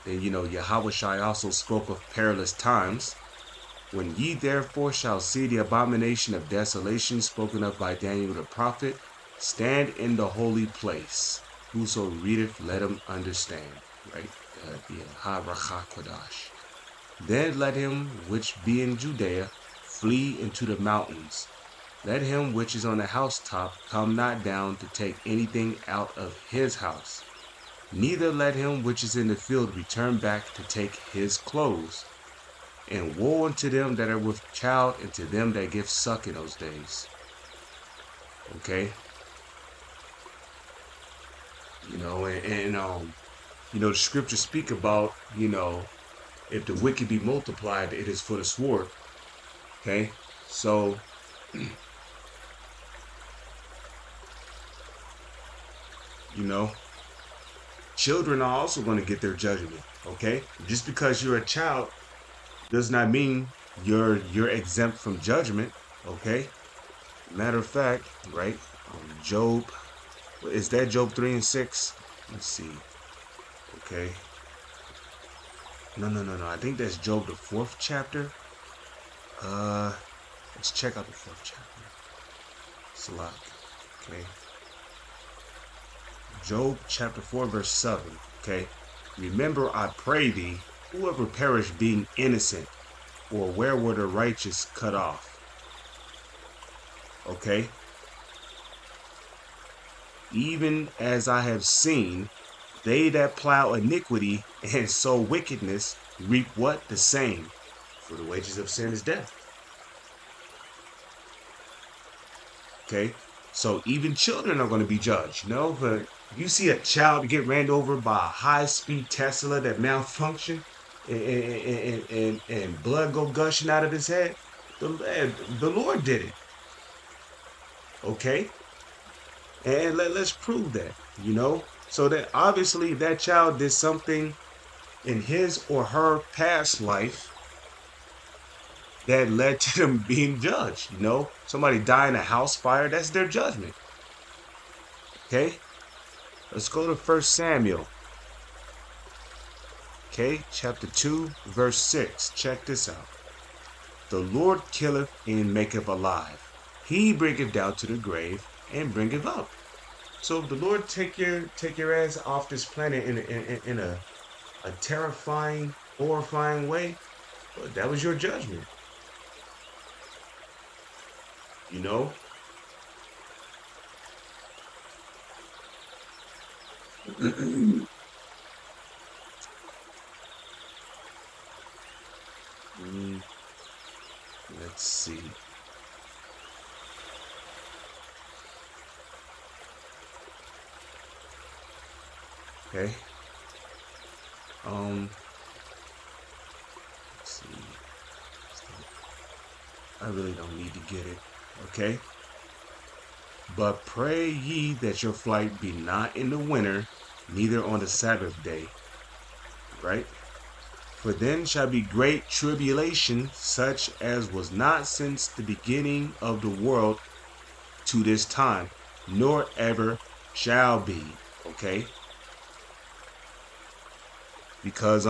A: Then Yahweh Shai also spoke of perilous times. When ye therefore shall see the abomination of desolation spoken of by Daniel the prophet, stand in the holy place. Whoso readeth, let him understand. Right? Then let him which be in Judea flee into the mountains. Let him which is on the housetop come not down to take anything out of his house. Neither let him which is in the field return back to take his clothes. And woe unto them that are with child, and to them that give suck in those days. Okay? The scriptures speak about, if the wicked be multiplied, it is for the sword. Okay? So, children are also going to get their judgment. Okay? Just because you're a child does not mean you're exempt from judgment. Okay? Matter of fact, right? Job, is that Job 3 and 6? Let's see. Okay. No. I think that's Job the 4th chapter. Let's check out the 4th chapter. Salak. Okay. Job chapter 4 verse 7. Okay. Remember, I pray thee, whoever perished being innocent, or where were the righteous cut off? Okay. Even as I have seen, they that plow iniquity and sow wickedness reap what? The same. For the wages of sin is death. Okay, so even children are going to be judged. But you see a child get ran over by a high-speed Tesla that malfunction, and blood go gushing out of his head. The Lord did it. Okay, and let's prove that. So that obviously that child did something in his or her past life that led to them being judged. Somebody die in a house fire, that's their judgment. Okay, let's go to 1 Samuel. Okay, chapter 2, verse 6. Check this out. The Lord killeth and maketh alive. He bringeth down to the grave and bringeth up. So if the Lord take your ass off this planet in a terrifying, horrifying way, well, that was your judgment. You know? Let's see. Okay. Let's see. I really don't need to get it. Okay. But pray ye that your flight be not in the winter, neither on the Sabbath day. Right? For then shall be great tribulation, such as was not since the beginning of the world to this time, nor ever shall be. Okay? Because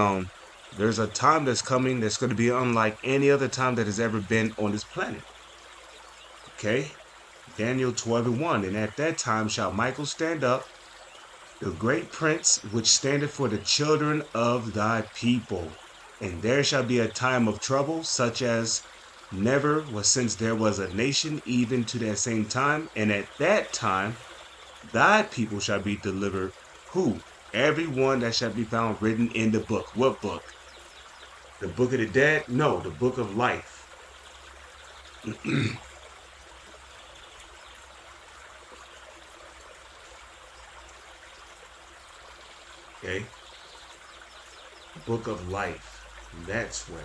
A: there's a time that's coming that's going to be unlike any other time that has ever been on this planet. Okay? Daniel 12:1. And at that time shall Michael stand up, the great prince, which standeth for the children of thy people. And there shall be a time of trouble, such as never was since there was a nation, even to that same time. And at that time thy people shall be delivered. Who? Every one that shall be found written in the book. What book? The book of the dead? No, the book of life. Okay? Book of life. That's where.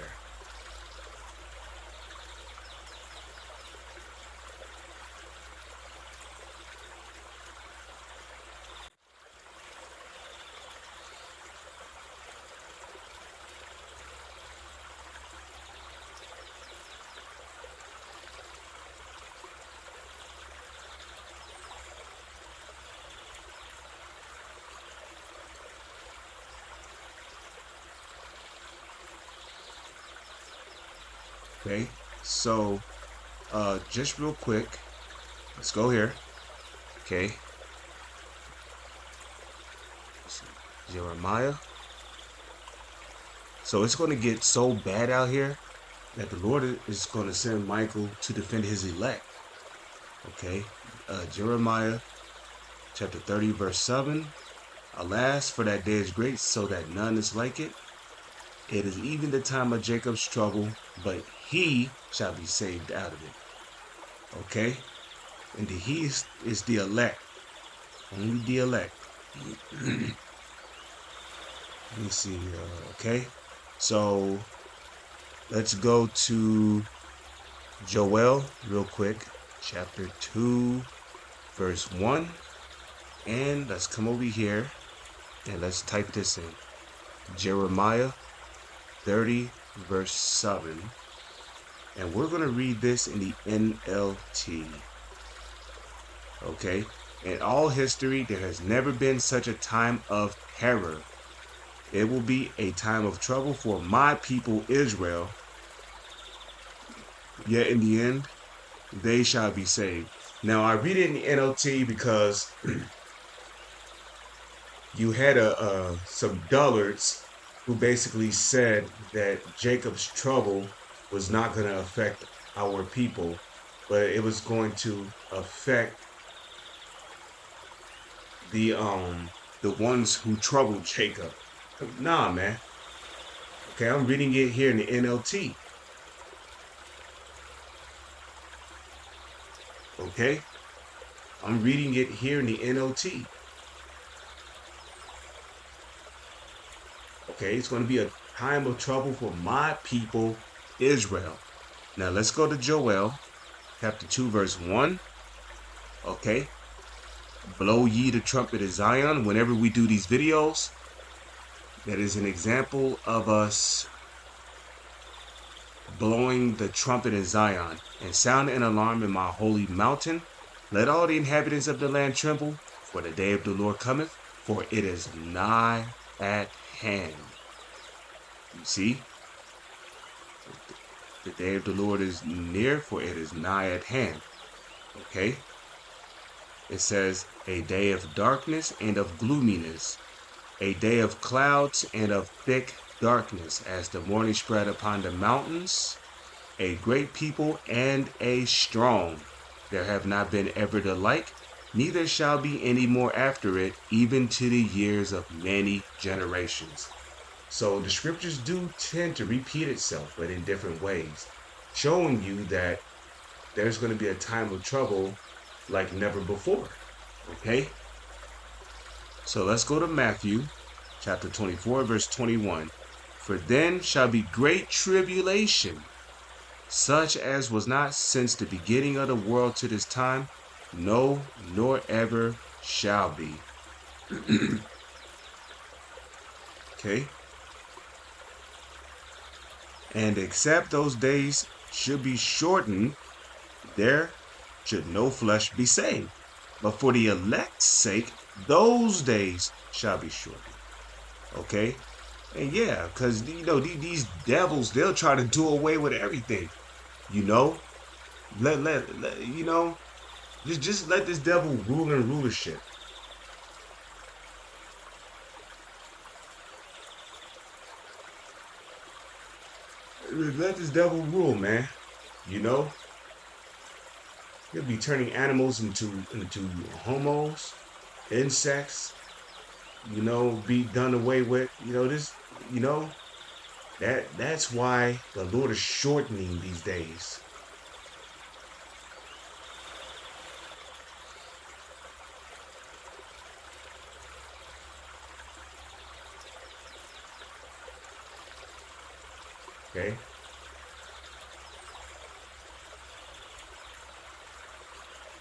A: Okay? So, just real quick, let's go here. Okay? Jeremiah. So it's going to get so bad out here that the Lord is going to send Michael to defend his elect. Okay? Jeremiah chapter 30, verse 7. Alas, for that day is great, so that none is like it. It is even the time of Jacob's trouble, but he shall be saved out of it. Okay? And the he is the elect. Only the elect. Let me see. Okay? So, let's go to Joel real quick. Chapter 2, verse 1. And let's come over here and let's type this in. Jeremiah 30, verse 7. And we're going to read this in the NLT. Okay? In all history, there has never been such a time of terror. It will be a time of trouble for my people Israel. Yet in the end, they shall be saved. Now, I read it in the NLT because you had some dullards who basically said that Jacob's trouble was not going to affect our people, but it was going to affect the ones who troubled Jacob. Nah, man. Okay, I'm reading it here in the NLT. Okay, I'm reading it here in the NOT. Okay, it's going to be a time of trouble for my people, Israel. Now let's go to Joel, chapter 2, verse 1. Okay. Blow ye the trumpet of Zion. Whenever we do these videos, that is an example of us blowing the trumpet in Zion, and sound an alarm in my holy mountain. Let all the inhabitants of the land tremble, for the day of the Lord cometh, for it is nigh at hand. You see? The day of the Lord is near, for it is nigh at hand. Okay? It says, a day of darkness and of gloominess, a day of clouds and of thick darkness, as the morning spread upon the mountains, a great people and a strong. There have not been ever the like, neither shall be any more after it, even to the years of many generations. So the scriptures do tend to repeat itself, but in different ways, showing you that there's going to be a time of trouble like never before. Okay? So let's go to Matthew chapter 24, verse 21. For then shall be great tribulation, such as was not since the beginning of the world to this time, no, nor ever shall be. Okay? And except those days should be shortened, there should no flesh be saved. But for the elect's sake, those days shall be shortened. Okay? And yeah, because, you know, these devils, they'll try to do away with everything. You know? Let you know, just let this devil rule in rulership. Let this devil rule, man. You know? He'll be turning animals into homos, insects, you know, be done away with. You know, this, you know, that's why the Lord is shortening these days. Okay?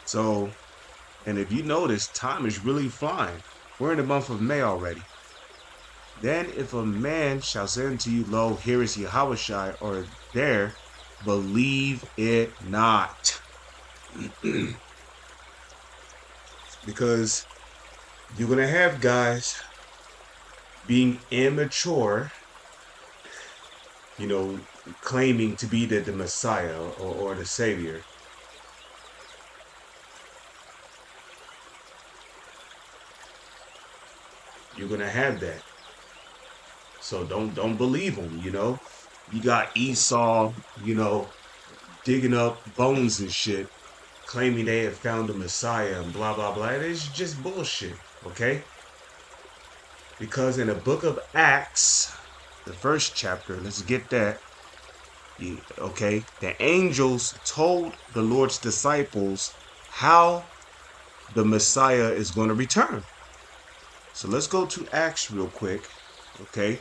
A: So, and if you notice, time is really flying. We're in the month of May already. Then if a man shall say unto you, lo, here is Yahushua, or there, believe it not. Because you're going to have guys being immature, you know, claiming to be the Messiah or the Savior. You're going to have that. So don't believe them, you know. You got Esau, you know, digging up bones and shit, claiming they have found the Messiah and blah, blah, blah. It's just bullshit, okay? Because in the book of Acts, the first chapter, let's get that, okay? The angels told the Lord's disciples how the Messiah is going to return. So let's go to Acts real quick, okay?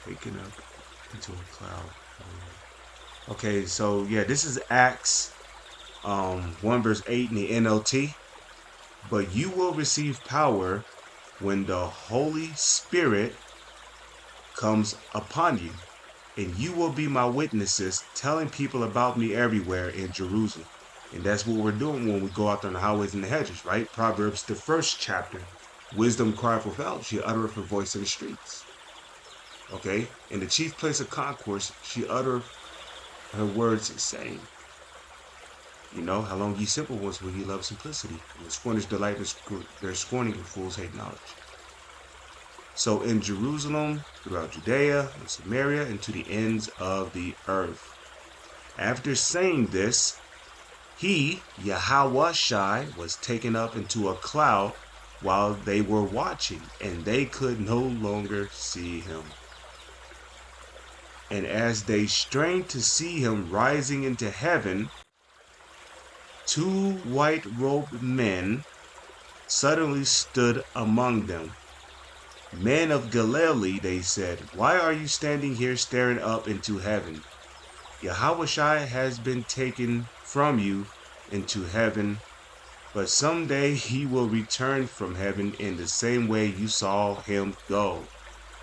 A: Taken up into a cloud. Okay, so yeah, this is Acts 1 verse 8 in the NLT. But you will receive power when the Holy Spirit comes upon you, and you will be my witnesses, telling people about me everywhere in Jerusalem. And that's what we're doing when we go out on the highways and the hedges, right? Proverbs, the first chapter. Wisdom crieth without, she uttereth her voice in the streets. Okay? In the chief place of concourse, she uttereth her words saying. You know, how long ye simple ones will ye love simplicity? And the scorners delight their scorning, and fools hate knowledge. So in Jerusalem, throughout Judea and Samaria, and to the ends of the earth. After saying this, he, Yahushua, was taken up into a cloud while they were watching, and they could no longer see him. And as they strained to see him rising into heaven, two white-robed men suddenly stood among them. Men of Galilee, they said, why are you standing here staring up into heaven? Yahushua has been taken from you into heaven, but someday he will return from heaven in the same way you saw him go.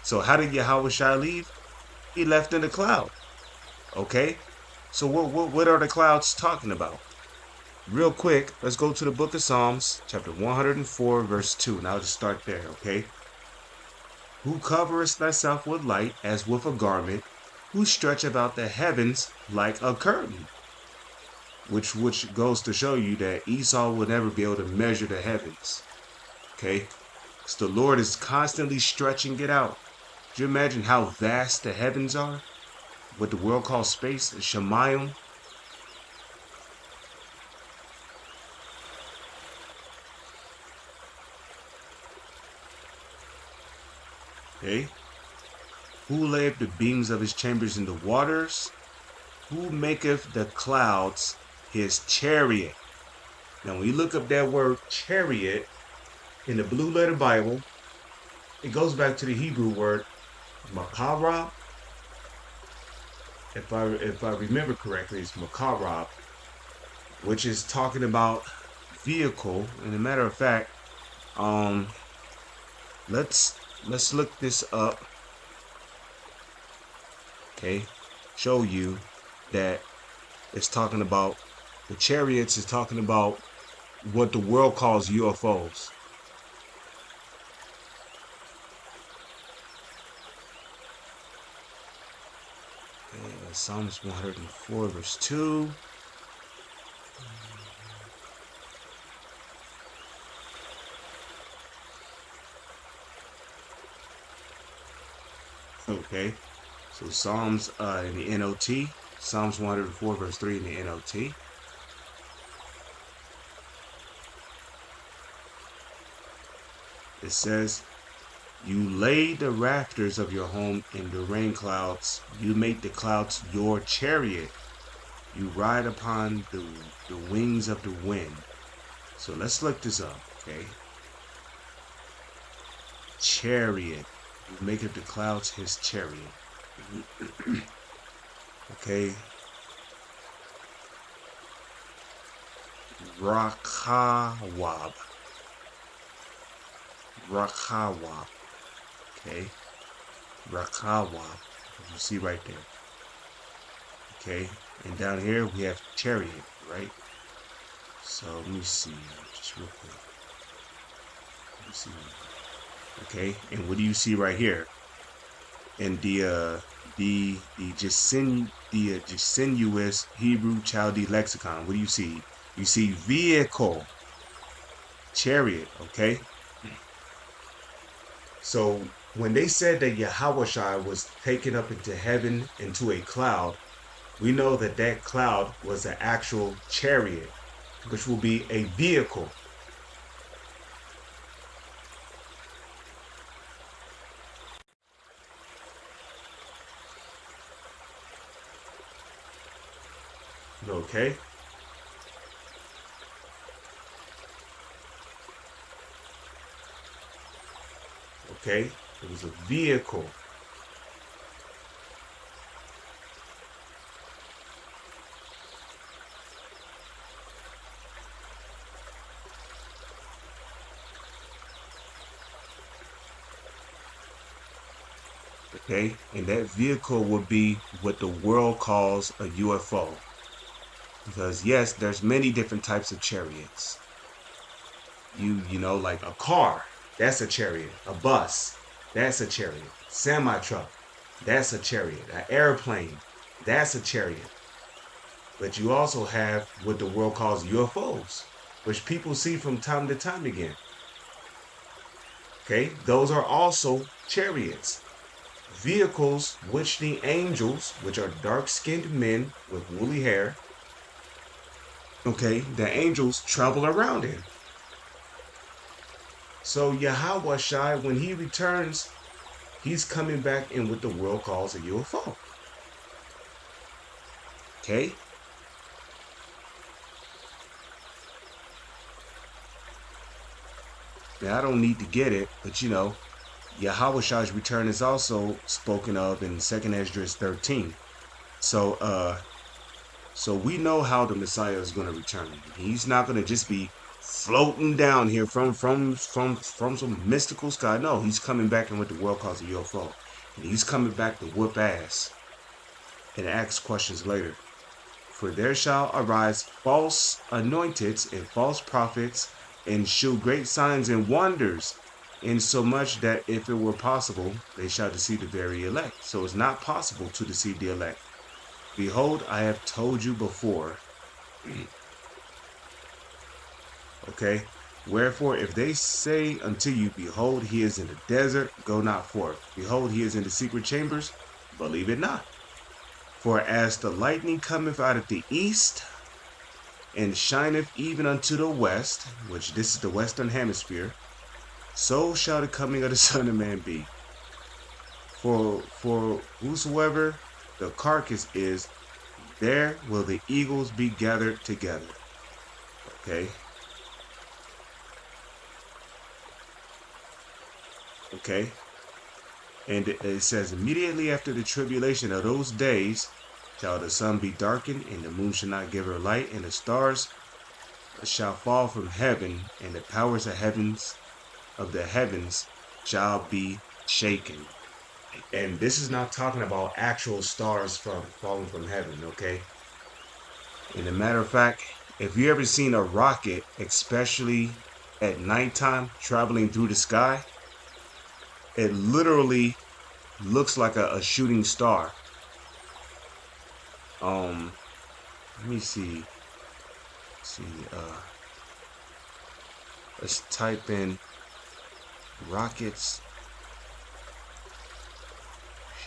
A: So how did Yahushua leave? He left in a cloud. Okay? So what are the clouds talking about? Real quick, let's go to the book of Psalms, chapter 104, verse 2. And I'll just start there, okay? Who covereth thyself with light as with a garment, who stretcheth out the heavens like a curtain. Which goes to show you that Esau will never be able to measure the heavens. Okay? So the Lord is constantly stretching it out. Could you imagine how vast the heavens are? What the world calls space, Shemayim. Okay? Who layeth the beams of his chambers in the waters? Who maketh the clouds his chariot? Now, when you look up that word chariot in the Blue Letter Bible, it goes back to the Hebrew word makarab. If I remember correctly, it's makarab, which is talking about vehicle. And a matter of fact, let's look this up. Okay, show you that it's talking about the chariots is talking about what the world calls UFOs. Psalms 104 verse 2. Okay, so Psalms in the NOT, Psalms 104 verse 3 in the NOT. It says, you lay the rafters of your home in the rain clouds. You make the clouds your chariot. You ride upon the wings of the wind. So let's look this up, okay? Chariot. You make the clouds his chariot. Okay. Rakawab. Rakawab. Okay. Rakawab. You see right there. Okay. And down here we have chariot, right? So let me see. Just real quick. Let me see. Okay. And what do you see right here? In the Jacinius Hebrew Chaldee lexicon, what do you see? You see vehicle, chariot, okay? So when they said that Yahushua was taken up into heaven into a cloud, we know that that cloud was an actual chariot, which will be a vehicle. Okay? Okay? It was a vehicle. Okay? And that vehicle would be what the world calls a UFO. Because yes, there's many different types of chariots. You know, like a car, that's a chariot. A bus, that's a chariot. Semi-truck, that's a chariot. An airplane, that's a chariot. But you also have what the world calls UFOs, which people see from time to time again. Okay, those are also chariots. Vehicles which the angels, which are dark-skinned men with woolly hair, okay, the angels travel around in. So Yahushua, when he returns, he's coming back in what the world calls a UFO. Okay? Now, I don't need to get it, but Yahweh's return is also spoken of in 2nd Esdras 13. So we know how the Messiah is going to return. He's not going to just be floating down here from some mystical sky. No, he's coming back in what the world calls a UFO. And he's coming back to whoop ass and ask questions later. For there shall arise false anointeds and false prophets, and shew great signs and wonders, insomuch that if it were possible, they shall deceive the very elect. So it's not possible to deceive the elect. Behold, I have told you before. Okay? Wherefore, if they say unto you, behold, he is in the desert, go not forth. Behold, he is in the secret chambers, believe it not. For as the lightning cometh out of the east, and shineth even unto the west, which this is the western hemisphere, so shall the coming of the Son of Man be. For whosoever the carcass is, there will the eagles be gathered together. Okay? Okay? And it says, immediately after the tribulation of those days shall the sun be darkened, and the moon shall not give her light, and the stars shall fall from heaven, and the powers of the heavens shall be shaken. And this is not talking about actual stars falling from heaven, okay? And a matter of fact, if you ever seen a rocket, especially at nighttime, traveling through the sky, it literally looks like a shooting star. Let me see. Let's type in rockets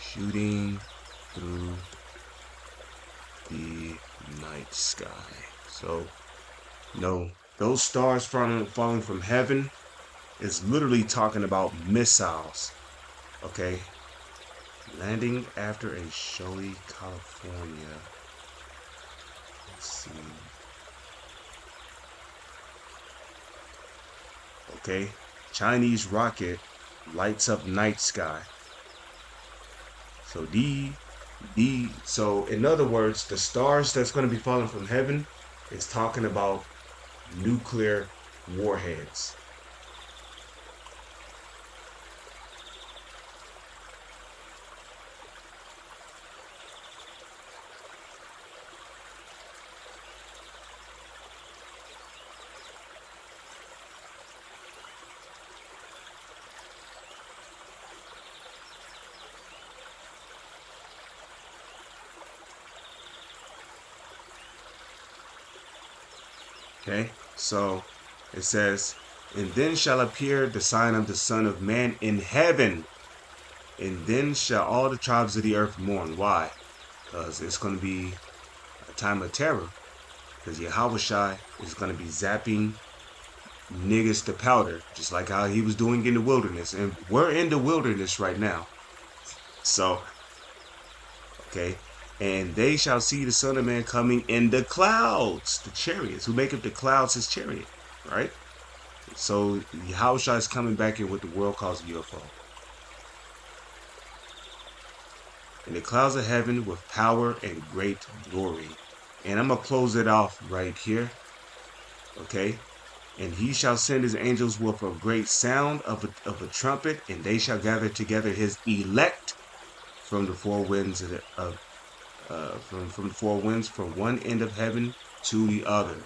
A: shooting through the night sky. So, no, those stars falling from heaven is literally talking about missiles. Okay? Landing after a showy California. Let's see. Okay? Chinese rocket lights up night sky. So so in other words, the stars that's going to be falling from heaven is talking about nuclear warheads. Okay, so it says, and then shall appear the sign of the Son of Man in heaven, and then shall all the tribes of the earth mourn. Why? Because it's going to be a time of terror, because Yahweh is going to be zapping niggas to powder, just like how he was doing in the wilderness. And we're in the wilderness right now. So, okay. And they shall see the Son of Man coming in the clouds, the chariots, who make up the clouds his chariot, right? So Yahushua is coming back in what the world calls a UFO. In the clouds of heaven with power and great glory. And I'm going to close it off right here. Okay? And he shall send his angels with a great sound of a trumpet, and they shall gather together his elect from the four winds from the four winds, from one end of heaven to the other.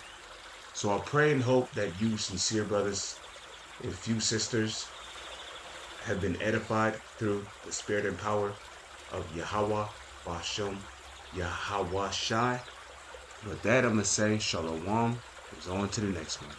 A: So I pray and hope that you, sincere brothers and few sisters, have been edified through the spirit and power of Yahweh, Bashem, Yahweh Shai. With that, I'm going to say shalom. Let's on to the next one.